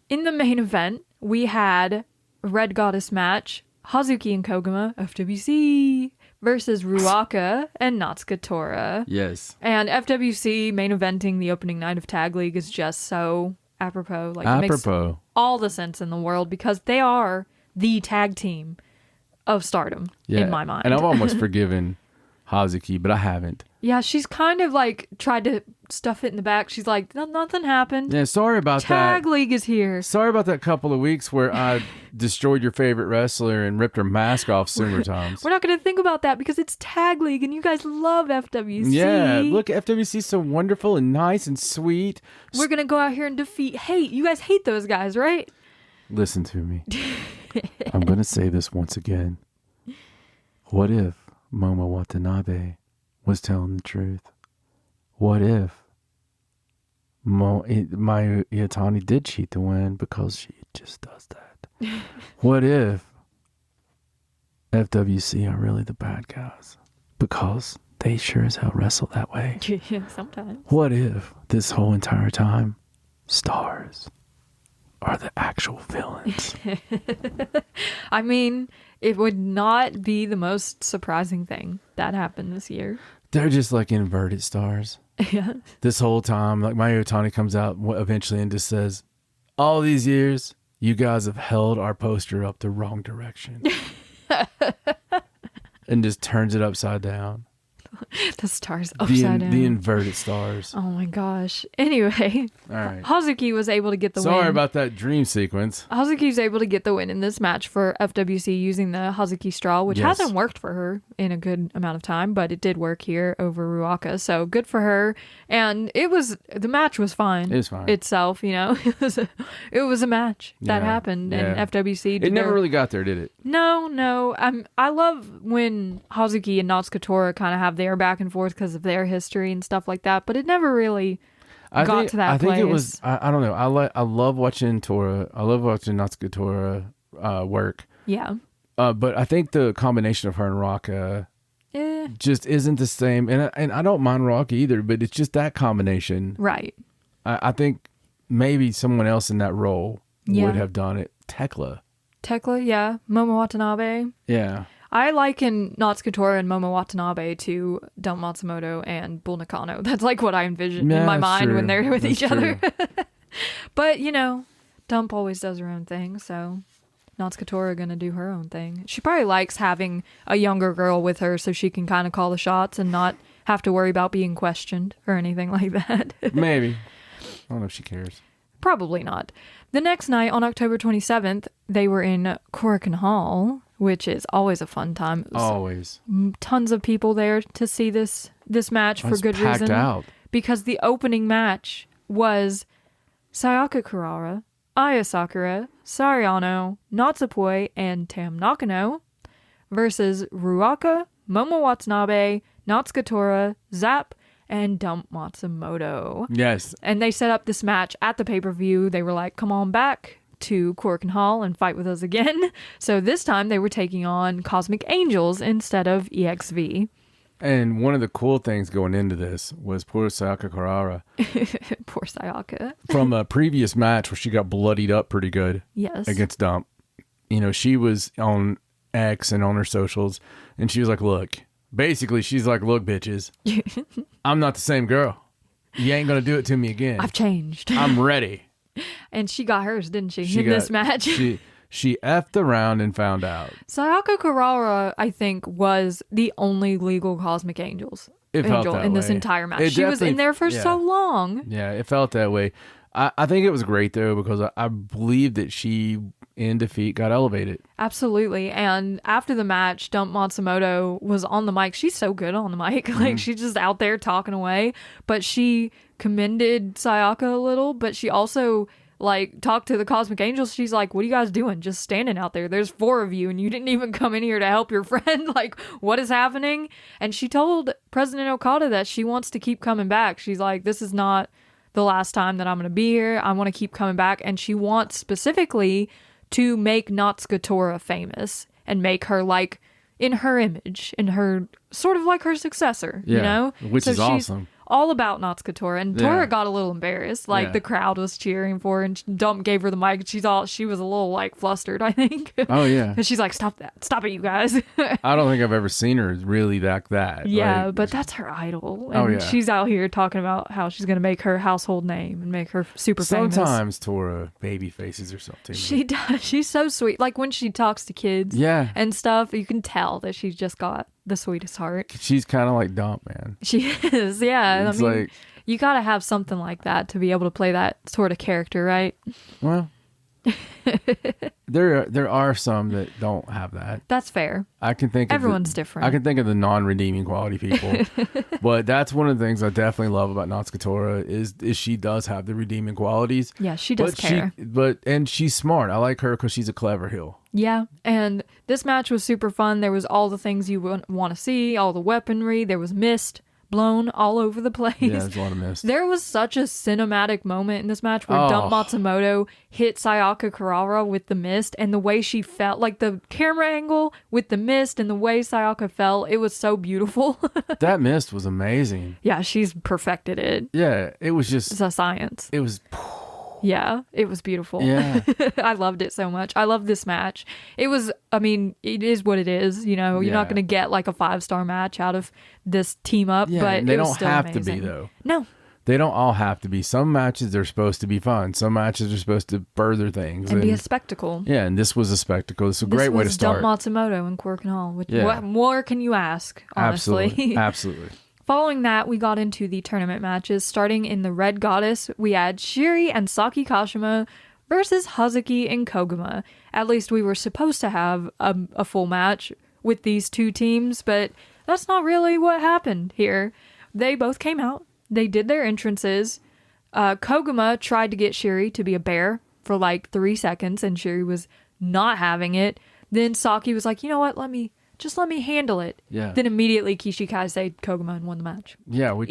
In the main event, we had a Red Goddess match. Hazuki and Koguma, FWC, versus Ruaka and Natsuka Tora. Yes. And FWC main eventing the opening night of Tag League is just so apropos. Like, it makes all the sense in the world because they are the tag team of Stardom in my mind. And I've almost forgiven Hazuki, but I haven't. Yeah, she's kind of like tried to stuff it in the back. She's like, nothing happened. Yeah, sorry about that. Tag League is here. Sorry about that couple of weeks where I destroyed your favorite wrestler and ripped her mask off similar times. We're not going to think about that because it's Tag League and you guys love FWC. Yeah, look, FWC's so wonderful and nice and sweet. We're going to go out here and hate. You guys hate those guys, right? Listen to me. I'm going to say this once again. What if Momo Watanabe was telling the truth? What if Mayu Iwatani did cheat to win because she just does that? What if FWC are really the bad guys because they sure as hell wrestle that way. Yeah, sometimes. What if this whole entire time, stars are the actual villains? I mean, it would not be the most surprising thing that happened this year. They're just like inverted stars. Yeah. This whole time, like Mayu Iwatani comes out eventually and just says, all these years, you guys have held our poster up the wrong direction. And just turns it upside down. The stars upside down. The inverted stars. Oh my gosh. Anyway, all right. Hazuki was able to get the win. Sorry about that dream sequence. Hazuki's able to get the win in this match for FWC using the Hazuki straw, which hasn't worked for her in a good amount of time, but it did work here over Ruaka. So good for her. And the match was fine. It was fine itself, you know. It was a match that happened, and FWC. It never really got there, did it? No. I love when Hazuki and Natsuko Tora kind of have their back and forth because of their history and stuff like that, but it never really got to that place. I think it was. I don't know. I love watching Tora. I love watching Natsuko Tora work. Yeah. But I think the combination of her and Raka just isn't the same. And I don't mind Raka either, but it's just that combination. Right. I think maybe someone else in that role would have done it. Tekla, yeah. Momo Watanabe. Yeah. I liken Natsuko Tora and Momo Watanabe to Dump Matsumoto and Bull Nakano. That's like what I envision in my mind when they're with each other. But, you know, Dump always does her own thing, so Natsuko Tora gonna do her own thing. She probably likes having a younger girl with her so she can kind of call the shots and not have to worry about being questioned or anything like that. Maybe. I don't know if she cares. Probably not. The next night, on October 27th, they were in Korakuen Hall, which is always a fun time. Always. Tons of people there to see this match for good reason. Packed out. Because the opening match was Sayaka Kurara, Aya Sakura, Sariano, Natsupoi, and Tam Nakano versus Ruaka, Momo Watanabe, Natsuko Tora, Zap, and Dump Matsumoto. Yes. And they set up this match at the pay-per-view. They were like, come on back to Korakuen Hall and fight with us again. So this time they were taking on Cosmic Angels instead of EXV. And one of the cool things going into this was poor Sayaka Kurara. Poor Sayaka. From a previous match where she got bloodied up pretty good. Yes. Against Dump. You know, she was on X and on her socials, and she was like, look, basically she's like, look, bitches, I'm not the same girl. You ain't going to do it to me again. I've changed. I'm ready. And she got hers, didn't she in this match? She effed around and found out. Sayaka Kurara, I think, was the only legal Cosmic Angel in this entire match. She was in there for so long. Yeah, it felt that way. I think it was great, though, because I believe that she, in defeat, got elevated. Absolutely. And after the match, Dump Matsumoto was on the mic. She's so good on the mic. Like, she's just out there talking away. But she commended Sayaka a little, but she also talked to the Cosmic Angels. She's like, what are you guys doing? Just standing out there. There's 4 of you and you didn't even come in here to help your friend. Like, what is happening? And she told President Okada that she wants to keep coming back. She's like, this is not the last time that I'm going to be here. I want to keep coming back. And she wants specifically to make Natsuko Tora famous and make her like in her image, in her sort of like her successor, you know? Which is awesome. All about Natsuko Tora, and Tora got a little embarrassed. The crowd was cheering for her, and Dump gave her the mic. She was a little flustered, I think. Oh yeah, and she's like, "Stop that! Stop it, you guys!" I don't think I've ever seen her really like that. Yeah, but that's her idol, and she's out here talking about how she's gonna make her household name and make her super famous. Sometimes Tora baby faces or something. She does. She's so sweet. Like when she talks to kids, and stuff, you can tell that she's just got the sweetest heart. She's kind of like Dump, man. She is, yeah. It's I mean, you gotta have something like that to be able to play that sort of character, right? Well, there are some that don't have that. That's fair. I can think everyone's different. I can think of the non-redeeming quality people, but that's one of the things I definitely love about Natsuko Tora is she does have the redeeming qualities. Yeah, she does care. And she's smart. I like her because she's a clever heel. Yeah, and this match was super fun. There was all the things you want to see, all the weaponry. There was mist, blown all over the place. Yeah, there's a lot of mist. There was such a cinematic moment in this match where Dump Matsumoto hit Sayaka Kurara with the mist, and the way she felt, like the camera angle with the mist and the way Sayaka fell, it was so beautiful. That mist was amazing. Yeah, she's perfected it. Yeah, it was just... It's a science. It was... Yeah, it was beautiful. Yeah. I loved it so much. I love this match. It was, I mean, it is what it is. You know, you're not going to get like a 5-star match out of this team up, but they it was don't still have amazing. to be, though. No. They don't all have to be. Some matches are supposed to be fun. Some matches are supposed to further things. And be a spectacle. Yeah, and this was a spectacle. This is a great way to start. Dump Matsumoto in Korakuen Hall. What more can you ask, honestly? Absolutely. Absolutely. Following that, we got into the tournament matches. Starting in the Red Goddess, we had Shiri and Saki Kashima versus Hazuki and Koguma. At least we were supposed to have a full match with these two teams, but that's not really what happened here. They both came out. They did their entrances. Koguma tried to get Shiri to be a bear for like 3 seconds, and Shiri was not having it. Then Saki was like, you know what, let me handle it. Yeah. Then immediately Kishikaze saved Koguma and won the match. Yeah, which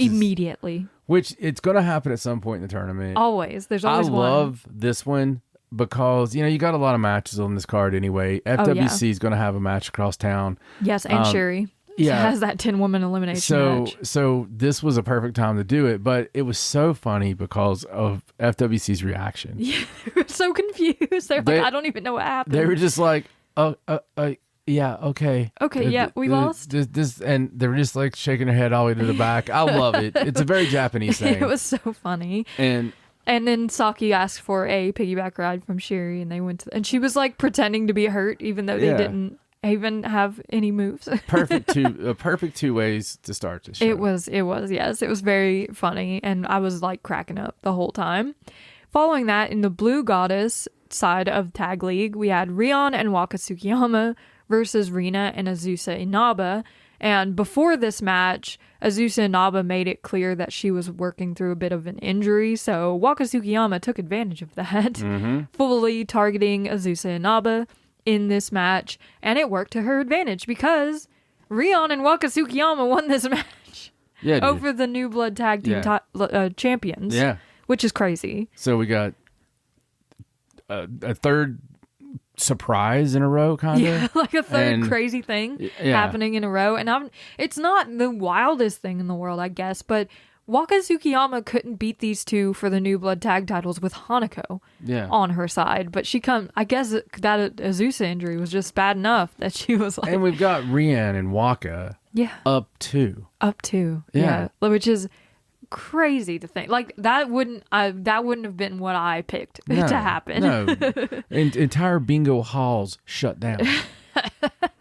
it's going to happen at some point in the tournament. Always. There's always one. I love this one because, you got a lot of matches on this card anyway. FWC is going to have a match across town. Yes, and Shuri. Yeah. She has that 10-woman elimination match. So this was a perfect time to do it, but it was so funny because of FWC's reaction. Yeah, they were so confused. They're like, I don't even know what happened. They were just like, yeah, okay. Okay, yeah, we lost. This, and they were just like shaking their head all the way to the back. I love it. It's a very Japanese thing. It was so funny. And then Saki asked for a piggyback ride from Shiri, and they went to, and she was like pretending to be hurt, even though they didn't even have any moves. perfect two ways to start this show. It was, yes. It was very funny, and I was like cracking up the whole time. Following that, in the Blue Goddess side of Tag League, we had Rion and Waka Tsukiyama versus Rina and Azusa Inaba. And before this match, Azusa Inaba made it clear that she was working through a bit of an injury, so Waka Tsukiyama took advantage of that, fully targeting Azusa Inaba in this match, and it worked to her advantage because Rion and Waka Tsukiyama won this match over the New Blood Tag Team champions, which is crazy. So we got a third surprise in a row, kind of. Yeah, like a third crazy thing happening in a row. And it's not the wildest thing in the world, I guess, but Waka Tsukiyama couldn't beat these two for the New Blood Tag titles with Hanako on her side. But I guess that Azusa injury was just bad enough that she was like... And we've got Rian and Waka up two. Yeah. Which is crazy to think. Like, that wouldn't have been what I picked to happen. No. Entire bingo halls shut down.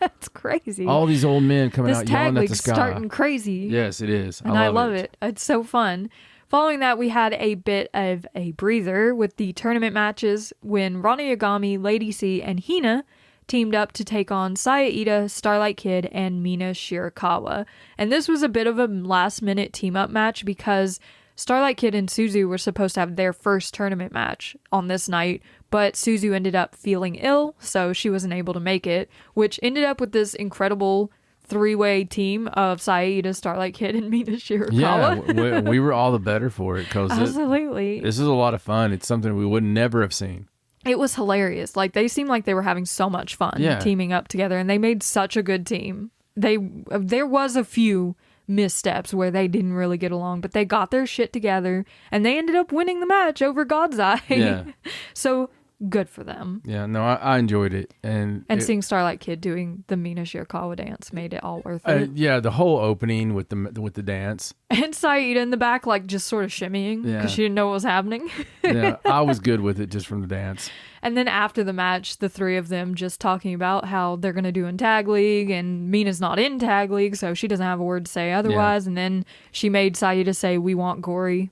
That's crazy. All these old men coming out yelling at the sky. Starting crazy. Yes, it is. And I love it. It's so fun. Following that, we had a bit of a breather with the tournament matches when Rana Yagami, Lady C, and Hina teamed up to take on Saya Ida, Starlight Kid, and Mina Shirakawa. And this was a bit of a last-minute team-up match because Starlight Kid and Suzu were supposed to have their first tournament match on this night, but Suzu ended up feeling ill, so she wasn't able to make it, which ended up with this incredible three-way team of Saida, Starlight Kid, and Mina Shirakawa. Yeah, we were all the better for it because absolutely, this is a lot of fun. It's something we would never have seen. It was hilarious. Like, they seemed like they were having so much fun teaming up together, and they made such a good team. There was a few missteps where they didn't really get along, but they got their shit together, and they ended up winning the match over God's Eye. Yeah. So good for them. Yeah, no, I enjoyed it. And seeing Starlight Kid doing the Mina Shirakawa dance made it all worth it. Yeah, the whole opening with the dance. And Saida in the back, like, just sort of shimmying because she didn't know what was happening. Yeah, I was good with it just from the dance. And then after the match, the three of them just talking about how they're going to do in Tag League, and Mina's not in Tag League, so she doesn't have a word to say otherwise. Yeah. And then she made Saida say, "We want Gory,"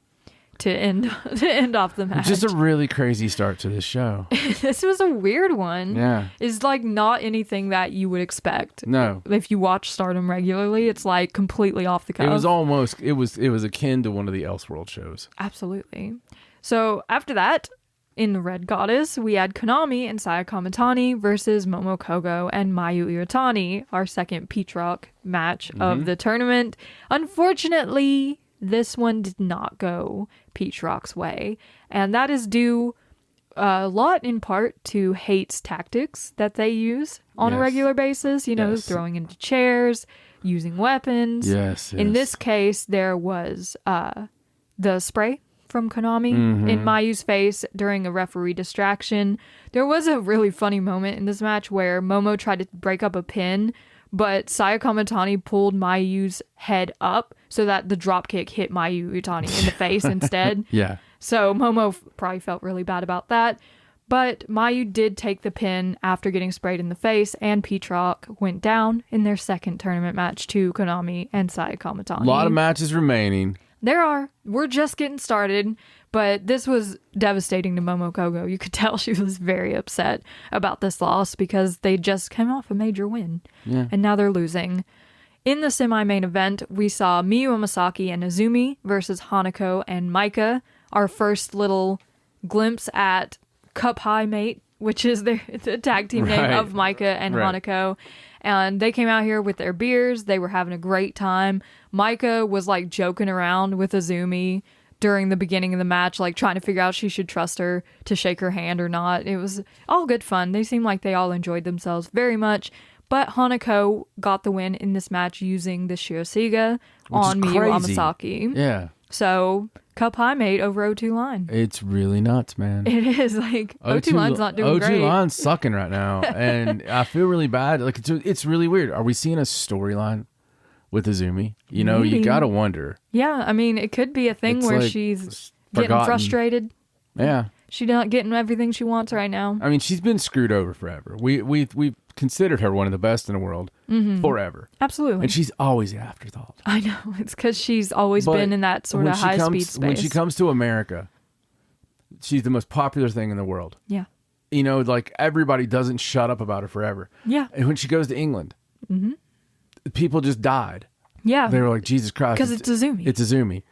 to end off the match. Just a really crazy start to this show. This was a weird one. Yeah. It's like not anything that you would expect. No. If you watch Stardom regularly, it's like completely off the cuff. It was akin to one of the Elseworld shows. Absolutely. So after that, In the Red Goddess, we had Konami and Saya Kamitani versus Momo Kogo and Mayu Iwatani, our second Peach Rock match of the tournament. Unfortunately, this one did not go Peach Rock's way, and that is due a lot in part to Hate's tactics that they use on a regular basis, throwing into chairs, using weapons. Yes. In this case, there was the spray from Konami in Mayu's face during a referee distraction. There was a really funny moment in this match where Momo tried to break up a pin, but Saya Kamitani pulled Mayu's head up so that the dropkick hit Mayu Iwatani in the face instead. Yeah. So Momo probably felt really bad about that. But Mayu did take the pin after getting sprayed in the face, and Peach Rock went down in their second tournament match to Konami and Saya Kamitani. A lot of matches remaining. There are. We're just getting started, but this was devastating to Momo Kogo. You could tell she was very upset about this loss because they just came off a major win, and now they're losing. In the semi-main event, we saw Miyu Amasaki and Azumi versus Hanako and Maika, our first little glimpse at Cup High Mate, which is the tag team name of Maika and Hanako. And they came out here with their beers. They were having a great time. Maika was like joking around with Azumi during the beginning of the match, like trying to figure out she should trust her to shake her hand or not. It was all good fun. They seemed like they all enjoyed themselves very much. But Hanako got the win in this match using the Shirosiga on Miyu Amasaki. Yeah. So, Cup High Mate over O2 Line. It's really nuts, man. It is. Like, O2 Line's not doing great. O2 Line's sucking right now. And I feel really bad. Like, it's really weird. Are we seeing a storyline with Azumi? You know, Maybe. You gotta wonder. Yeah, I mean, it could be a thing where like she's getting frustrated. Yeah. She's not getting everything she wants right now. I mean, she's been screwed over forever. We've considered her one of the best in the world forever. Absolutely. And she's always the afterthought. I know. It's because she's always been in that sort of high-speed space. When she comes to America, she's the most popular thing in the world. Yeah. You know, like everybody doesn't shut up about her forever. Yeah. And when she goes to England, people just died. Yeah. They were like, Jesus Christ. Because it's Azumi. It's Azumi.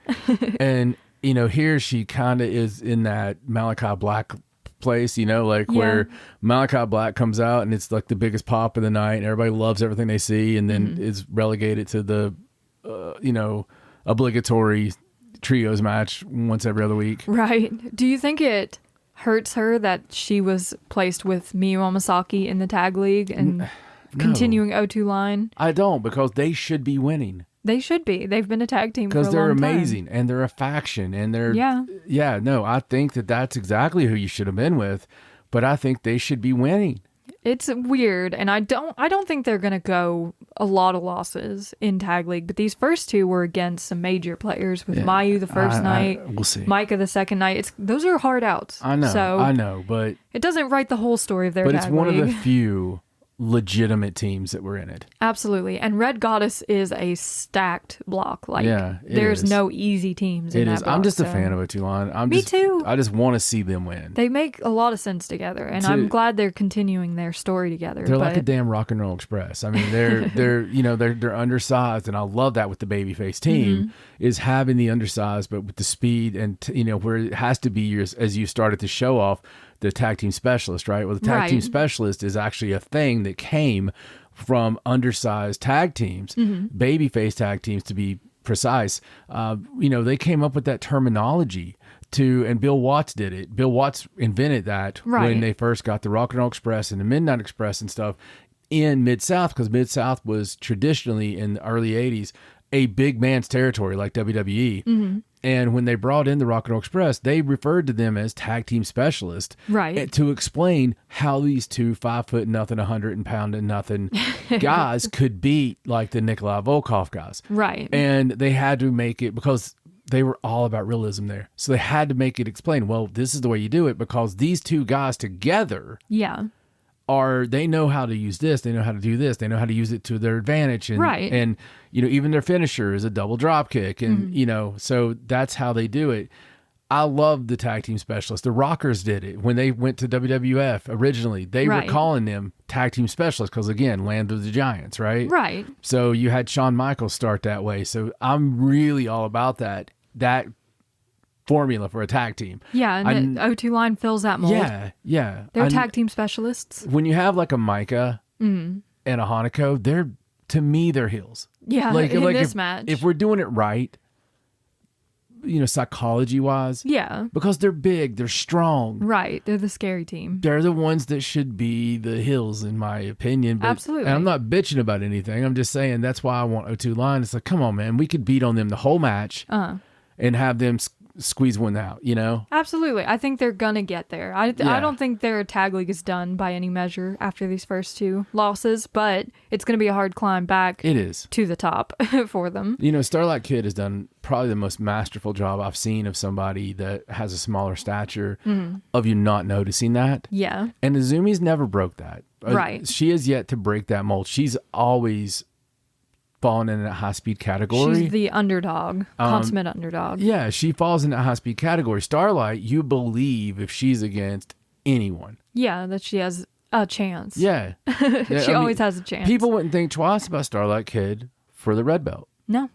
And, you know, here she kind of is in that Malachi Black place, you know, like where Malachi Black comes out and it's like the biggest pop of the night and everybody loves everything they see and then is relegated to the, you know, obligatory trios match once every other week. Right. Do you think it hurts her that she was placed with Miyu Amasaki in the tag league and continuing O2 Line? I don't, because they should be winning. They should be. They've been a tag team for a long time. Because they're amazing and they're a faction and they're... Yeah, no, I think that that's exactly who you should have been with, but I think they should be winning. It's weird, and I don't think they're going to go a lot of losses in Tag League, but these first two were against some major players with Mayu the first night, we'll see. Maika the second night. Those are hard outs. I know, but... It doesn't write the whole story of their Tag League. But it's one of the few legitimate teams that were in it. Absolutely. And Red Goddess is a stacked block. Like, there's no easy teams in that block. I'm just a fan of O2 Line. Me too. I just want to see them win. They make a lot of sense together, and I'm glad they're continuing their story together. They're like a damn Rock and Roll Express. I mean, they're undersized, and I love that with the babyface team is having the undersized, but with the speed and where it has to be as you started to show off the tag team specialist, right? Well, the tag team specialist is actually a thing that came from undersized tag teams, babyface tag teams to be precise. They came up with that terminology and Bill Watts did it. Bill Watts invented that when they first got the Rock and Roll Express and the Midnight Express and stuff in Mid-South, because Mid-South was traditionally in the early 80s a big man's territory like WWE. And when they brought in the Rock and Roll Express, they referred to them as tag team specialists, to explain how these two 5'0" nothing, 100 pound and nothing guys could beat like the Nikolai Volkov guys, And they had to make it, because they were all about realism there, so they had to make it explain. Well, this is the way you do it, because these two guys together, they know how to use this, they know how to do this, they know how to use it to their advantage, and even their finisher is a double drop kick, and so that's how they do it. I love the tag team specialists. The Rockers did it when they went to WWF originally. They were calling them tag team specialists because, again, Land of the Giants, right? So you had Shawn Michaels start that way. So I'm really all about that. That formula for a tag team. Yeah, and the O2 line fills that mold. Yeah. They're tag team specialists. When you have like a Micah and a Hanako, to me, they're heels. Yeah, in this match. If we're doing it right, psychology-wise. Yeah. Because they're big, they're strong. Right, they're the scary team. They're the ones that should be the heels, in my opinion. Absolutely. And I'm not bitching about anything. I'm just saying that's why I want O2 line. It's like, come on, man. We could beat on them the whole match and have them squeeze one out, Absolutely. I think they're going to get there. I don't think their tag league is done by any measure after these first 2 losses, but it's going to be a hard climb back. It is. To the top for them. Starlight Kid has done probably the most masterful job I've seen of somebody that has a smaller stature of you not noticing that. Yeah. And Izumi's never broke that. Right. She has yet to break that mold. She's always fallen in that high-speed category. She's the underdog, consummate underdog. Yeah, she falls in that high-speed category. Starlight, you believe if she's against anyone. Yeah, that she has a chance. Yeah. She always has a chance. People wouldn't think twice about Starlight Kid for the red belt. No.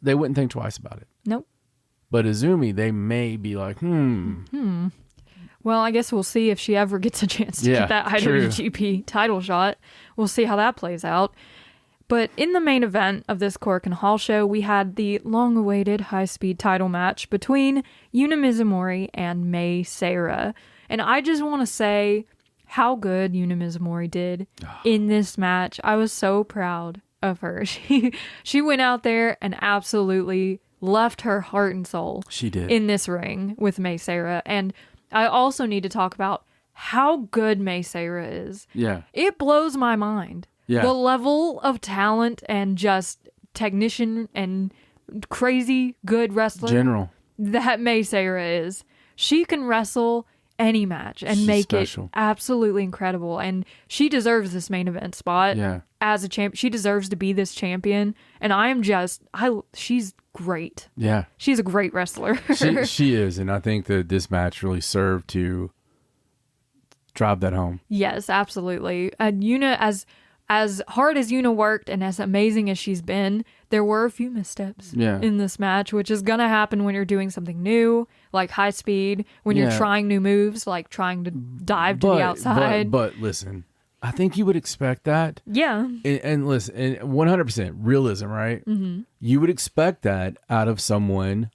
They wouldn't think twice about it. Nope. But Izumi, they may be like, Well, I guess we'll see if she ever gets a chance to get that IWGP title shot. We'll see how that plays out. But in the main event of this Korakuen Hall show, we had the long-awaited high-speed title match between Yuna Mizumori and Mei Seira. And I just want to say how good Yuna Mizumori did in this match. I was so proud of her. She went out there and absolutely left her heart and soul. She did. In this ring with Mei Seira. And I also need to talk about how good Mei Seira is. Yeah. It blows my mind. Yeah. The level of talent and just technician and crazy good wrestler General that Mei Seira is. She can wrestle any match and She's make special. It absolutely incredible. And she deserves this main event spot as a champ. She deserves to be this champion. And she's great. Yeah. She's a great wrestler. she is. And I think that this match really served to drive that home. Yes, absolutely. And Yuna, as hard as Yuna worked and as amazing as she's been, there were a few missteps in this match, which is going to happen when you're doing something new, like high speed, when you're trying new moves, like trying to dive to the outside. But listen, I think you would expect that. Yeah. And listen, and 100% realism, right? Mm-hmm. You would expect that out of someone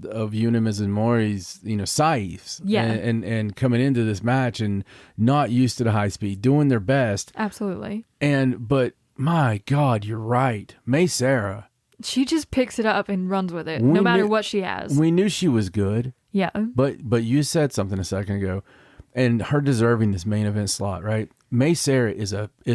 of Yuna Mizumori's, size. Yeah. And coming into this match and not used to the high speed, doing their best. Absolutely. But my God, you're right. Mei Seira. She just picks it up and runs with it, no matter what she has. We knew she was good. Yeah. But you said something a second ago, and her deserving this main event slot, right? Mei Seira is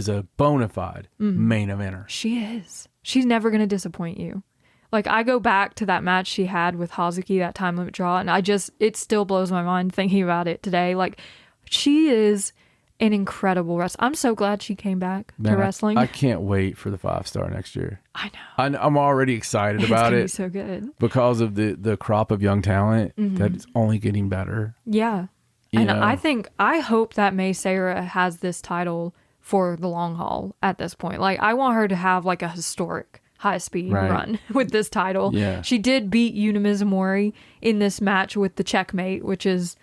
a bona fide main eventer. She is. She's never going to disappoint you. Like, I go back to that match she had with Hazuki, that time limit draw, and it still blows my mind thinking about it today. Like, she is an incredible wrestler. I'm so glad she came back to wrestling. I can't wait for the 5-star next year. I know. I'm already excited about it. It's going to be so good. Because of the crop of young talent that's only getting better. Yeah. I hope that Mei Seira has this title for the long haul at this point. Like, I want her to have like a historic high-speed run with this title. Yeah. She did beat Yuna Mizumori in this match with the checkmate, which is,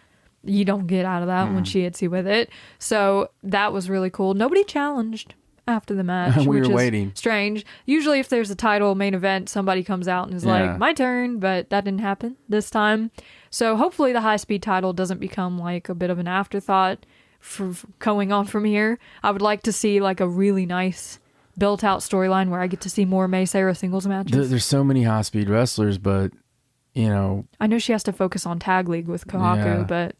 you don't get out of that when she hits you with it. So that was really cool. Nobody challenged after the match, we which were is waiting. Strange. Usually if there's a title main event, somebody comes out and is like, my turn, but that didn't happen this time. So hopefully the high-speed title doesn't become like a bit of an afterthought for going on from here. I would like to see like a really nice built-out storyline where I get to see more Mei Seira singles matches. There's so many high-speed wrestlers, but, I know she has to focus on Tag League with Kohaku, but...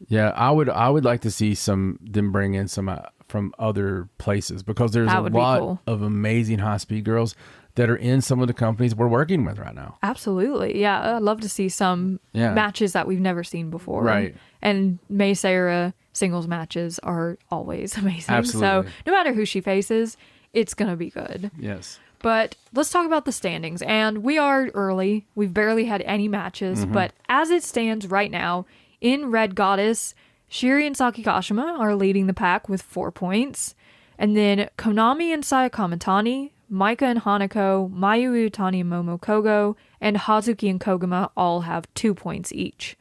Yeah, I would like to see them bring in some from other places, because there's a lot of amazing high-speed girls that are in some of the companies we're working with right now. Absolutely. Yeah, I'd love to see some matches that we've never seen before. Right. And Mei Seira singles matches are always amazing. Absolutely. So no matter who she faces, it's going to be good. Yes. But let's talk about the standings. And we are early. We've barely had any matches. But as it stands right now, in Red Goddess, Shiri and Saki Kashima are leading the pack with 4 points. And then Konami and Saya Kamitani Maika and Hanako, Mayu Iwatani and Momo Kogo, and Hazuki and Koguma all have 2 points each.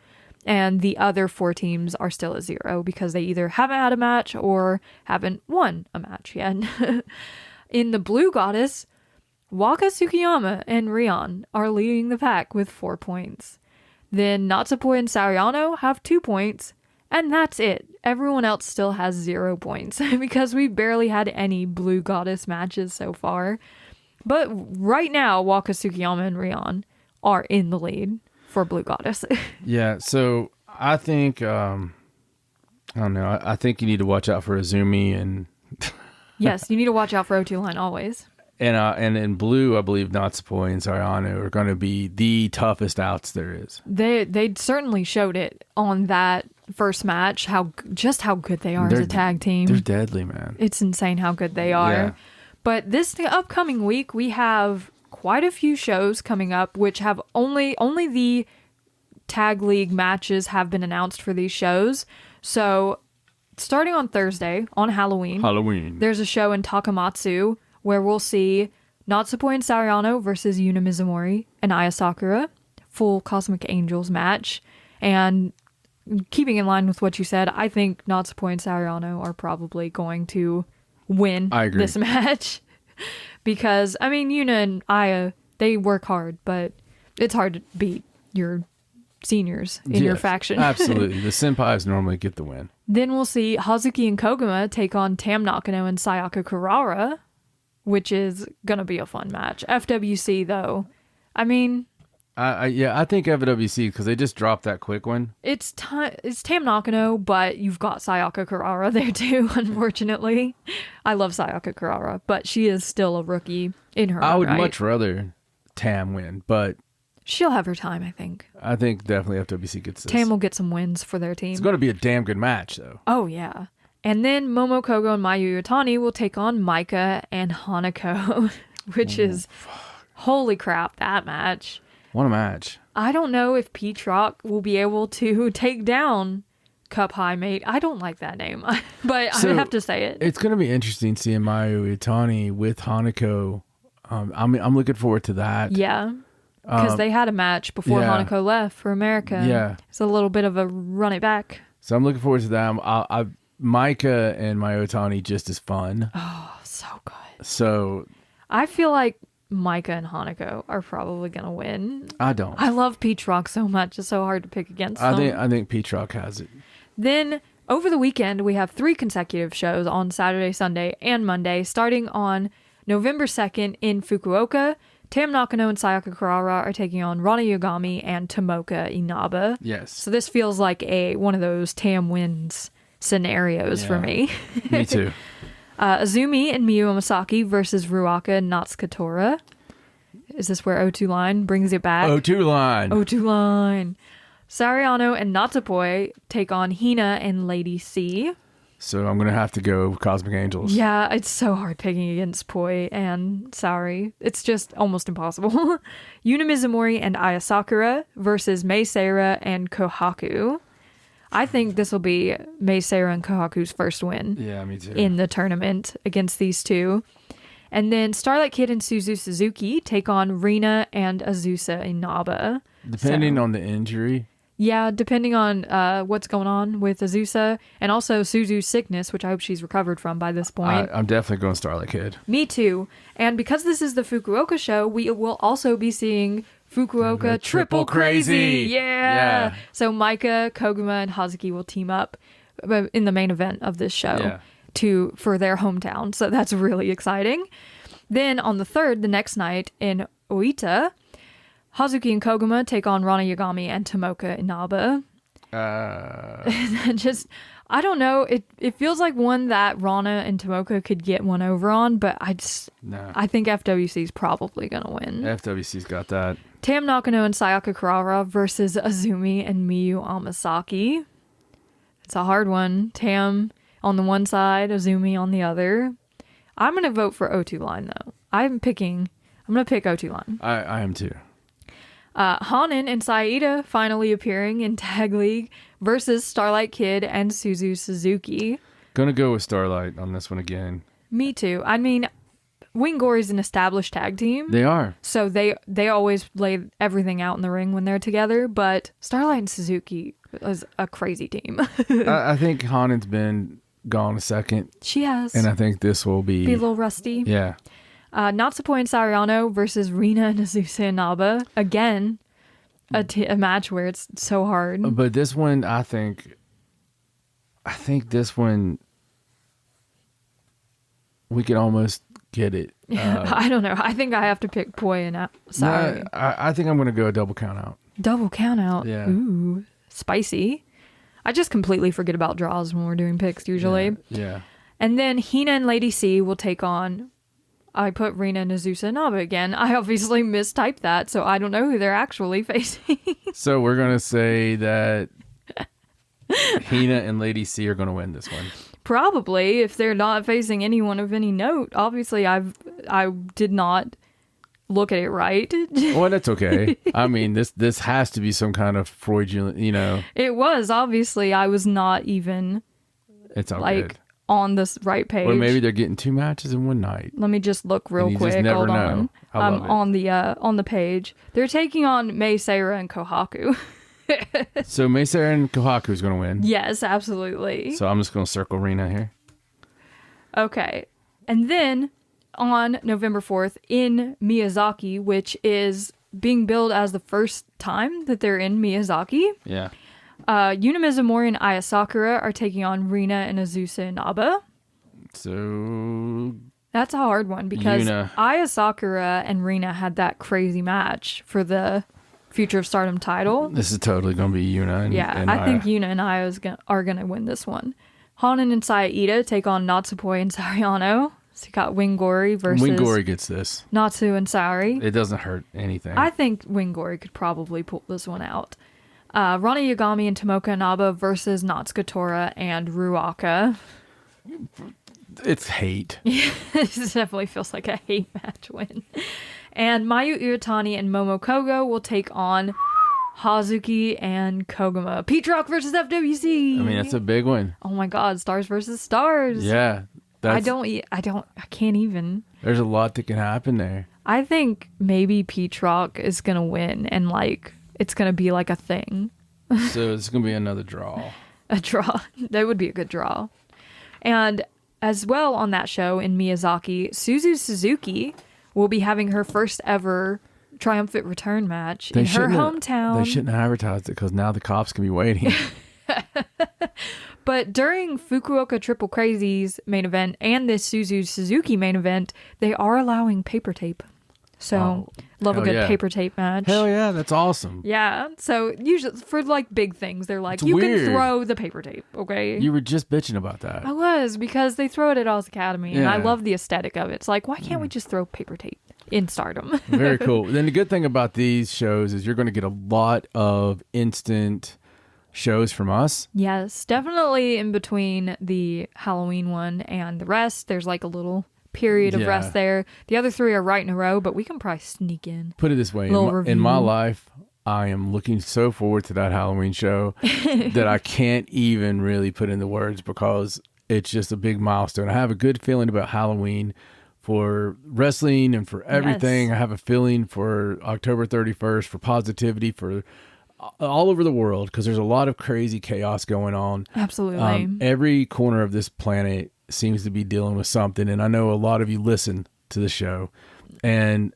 And the other 4 teams are still at 0 because they either haven't had a match or haven't won a match yet. In the Blue Goddess, Waka Tsukiyama and Rion are leading the pack with 4 points. Then Natsupoi and Sariano have 2 points, and that's it. Everyone else still has 0 points because we barely had any Blue Goddess matches so far. But right now, Waka Tsukiyama and Rion are in the lead for Blue Goddess. Yeah, so I think, I don't know, I think you need to watch out for Azumi and... Yes, you need to watch out for O2 Line always. And in blue, I believe Natsupoi and Sariano are going to be the toughest outs there is. They certainly showed it on that first match, how good they are as a tag team. They're deadly, man. It's insane how good they are. Yeah. But this upcoming week, we have quite a few shows coming up, which have only the tag league matches have been announced for these shows. So starting on Thursday, on Halloween, there's a show in Takamatsu where we'll see Natsupoi and Sariano versus Yuna Mizumori and Aya Sakura, full Cosmic Angels match. And keeping in line with what you said, I think Natsupoi and Sariano are probably going to win this match. Because, I mean, Yuna and Aya, they work hard, but it's hard to beat your seniors in your faction. Absolutely. The senpais normally get the win. Then we'll see Hazuki and Koguma take on Tam Nakano and Sayaka Kurara, which is going to be a fun match. FWC, though, I mean... I think FWC, because they just dropped that quick one. It's Tam Nakano, but you've got Sayaka Kurara there, too, unfortunately. I love Sayaka Kurara, but she is still a rookie in her I would much rather Tam win, but... She'll have her time, I think. I think definitely FWC gets this. Tam will get some wins for their team. It's going to be a damn good match, though. Oh, yeah. And then Momo Kogo and Mayu Iwatani will take on Maika and Hanako, which is, holy crap, that match. What a match. I don't know if Peach Rock will be able to take down Cup High Mate. I don't like that name, but I have to say it. It's going to be interesting seeing Mayu Iwatani with Hanako. I'm looking forward to that. Yeah, because they had a match before Hanako left for America. Yeah. It's a little bit of a run it back. So I'm looking forward to that. Maika and Mayu Iwatani just as fun. Oh, so good. So I feel like Maika and Hanako are probably going to win. I don't. I love Peach Rock so much. It's so hard to pick against them. I think Peach Rock has it. Then over the weekend, we have 3 consecutive shows on Saturday, Sunday, and Monday. Starting on November 2nd in Fukuoka, Tam Nakano and Sayaka Kurara are taking on Rana Yagami and Tomoka Inaba. Yes. So this feels like one of those Tam wins scenarios for me. Me too. Azumi and Miyu Omasaki versus Ruaka and Natsukatora. Is this where O2 Line brings it back? O2 Line. Sariano and Natsupoi take on Hina and Lady C. So I'm going to have to go Cosmic Angels. Yeah, it's so hard picking against Poi and Sari. It's just almost impossible. Yuna Mizumori and Aya Sakura versus Mei Seira and Kohaku. I think this will be Mei Seira and Kohaku's first win. Yeah, me too. In the tournament against these two. And then Starlight Kid and Suzu Suzuki take on Rina and Azusa Inaba. Depending on the injury. Yeah, depending on what's going on with Azusa and also Suzu's sickness, which I hope she's recovered from by this point. I'm definitely going Starlight Kid. Me too. And because this is the Fukuoka show, we will also be seeing Fukuoka Triple Crazy. Yeah. So Maika, Koguma, and Hazuki will team up in the main event of this show for their hometown. So that's really exciting. Then on the 3rd, the next night in Oita, Hazuki and Koguma take on Rana Yagami and Tomoka Inaba. I don't know. It feels like one that Rana and Tomoka could get one over on, but I think FWC is probably going to win. FWC's got that. Tam Nakano and Sayaka Kurara versus Azumi and Miyu Amasaki. It's a hard one. Tam on the one side, Azumi on the other. I'm going to vote for O2 Line, though. I'm going to pick O2 Line. I am too. Hanan and Saida finally appearing in Tag League versus Starlight Kid and Suzu Suzuki. Gonna go with Starlight on this one again. Me too. I mean, Wing Gory's an established tag team. They are. So they always lay everything out in the ring when they're together. But Starlight and Suzuki is a crazy team. I think Hanen's been gone a second. She has. And I think this will be a little rusty. Yeah. Natsupoi and Sariano versus Rina and Azusa and Naba. Again, a match where it's so hard. But this one, I think this one, we could almost get it. I don't know. I think I have to pick Poi and Sari. No, I think I'm going to go a double count out. Double count out? Yeah. Ooh, spicy. I just completely forget about draws when we're doing picks usually. Yeah. And then Hina and Lady C will take on, I put Rina and Azusa and Naba again. I obviously mistyped that, so I don't know who they're actually facing. So we're going to say that Hina and Lady C are going to win this one. Probably, if they're not facing anyone of any note. Obviously, I did not look at it right. Well, that's okay. I mean, this has to be some kind of Freudian, It was. Obviously, I was not even it's all good. On this right page. Or maybe they're getting 2 matches in one night. Let me just look real quick. Just never Hold know. on. On the page. They're taking on Mei Seira and Kohaku. So Mei Seira and Kohaku is going to win. Yes, absolutely. So I'm just going to circle Rina here. Okay. And then on November 4th in Miyazaki, which is being billed as the first time that they're in Miyazaki. Yeah. Yuna Mizumori and Aya Sakura are taking on Rina and Azusa and Naba. So that's a hard one because Aya Sakura and Rina had that crazy match for the Future of Stardom title. This is totally going to be Yuna and I think Yuna and Aya are going to win this one. Hanan and Saida take on Natsupoi and Sariano. So you got Wing Gory versus... Wing Gory gets this. Natsu and Sari. It doesn't hurt anything. I think Wing Gory could probably pull this one out. Rana Yagami and Tomoka Inaba versus Natsuka Tora and Ruaka. It's hate. This definitely feels like a hate match win. And Mayu Iwatani and Momo Kogo will take on Hazuki and Koguma. Pete Rock versus FWC. I mean, that's a big one. Oh my God, stars versus stars. Yeah. I can't even. There's a lot that can happen there. I think maybe Pete Rock is going to win and it's going to be like a thing. So it's going to be another draw. A draw. That would be a good draw. And as well on that show in Miyazaki, Suzu Suzuki will be having her first ever triumphant return match in her hometown. They shouldn't have advertised it because now the cops can be waiting. But during Fukuoka Triple Crazies main event and this Suzu Suzuki main event, they are allowing paper tape. So, love a good paper tape match. Hell yeah, that's awesome. Yeah, so usually for big things, they're like, it's weird. Can throw the paper tape, okay? You were just bitching about that. I was, because they throw it at Oz Academy, and I love the aesthetic of it. It's like, why can't we just throw paper tape in Stardom? Very cool. Then the good thing about these shows is you're going to get a lot of instant shows from us. Yes, definitely in between the Halloween one and the rest, there's like a little period of rest there. The other 3 are right in a row, but we can probably sneak in. Put it this way, in my life, I am looking so forward to that Halloween show that I can't even really put into words because it's just a big milestone. I have a good feeling about Halloween for wrestling and for everything. Yes. I have a feeling for October 31st, for positivity, for all over the world, because there's a lot of crazy chaos going on. Absolutely. Every corner of this planet seems to be dealing with something, and I know a lot of you listen to the show, and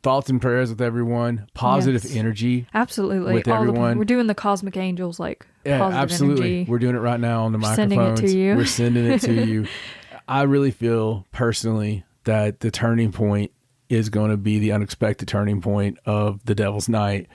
thoughts and prayers with everyone, positive energy, absolutely, with everyone. We're doing the Cosmic Angels, positive absolutely energy. We're doing it right now on the microphones. Sending it to you. We're sending it to you. I really feel personally that the turning point is going to be the unexpected turning point of the Devil's Night.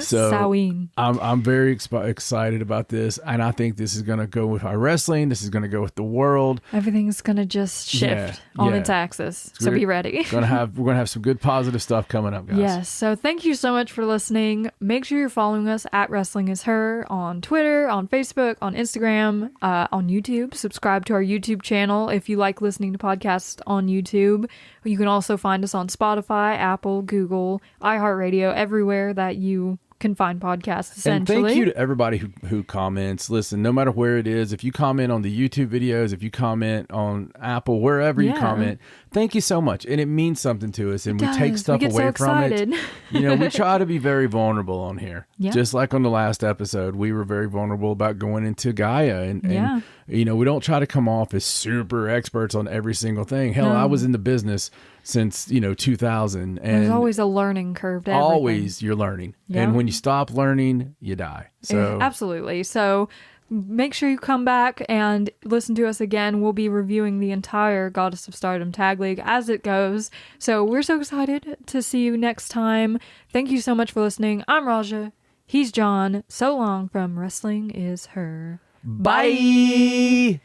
So Samhain. I'm very excited about this, and I think this is going to go with our wrestling. This is going to go with the world. Everything's going to just shift on its axis. So be ready. We're going to have some good positive stuff coming up, guys. Yes. So thank you so much for listening. Make sure you're following us at Wrestling Is Her on Twitter, on Facebook, on Instagram, on YouTube. Subscribe to our YouTube channel if you like listening to podcasts on YouTube. You can also find us on Spotify, Apple, Google, iHeartRadio, everywhere that you can find podcasts, essentially. And thank you to everybody who comments. Listen, no matter where it is, if you comment on the YouTube videos, if you comment on Apple, wherever you comment, thank you so much. And it means something to us. And we take stuff away from it. We try to be very vulnerable on here. Yeah. Just like on the last episode, we were very vulnerable about going into Gaia. And we don't try to come off as super experts on every single thing. Hell, I was in the business since 2000, and there's always a learning curve to everything. Always you're learning, and when you stop learning, you die. So absolutely. So make sure you come back and listen to us again. We'll be reviewing the entire Goddess of Stardom Tag League as it goes. So we're so excited to see you next time. Thank you so much for listening. I'm Raja. He's John. So long from Wrestling Is Her. Bye.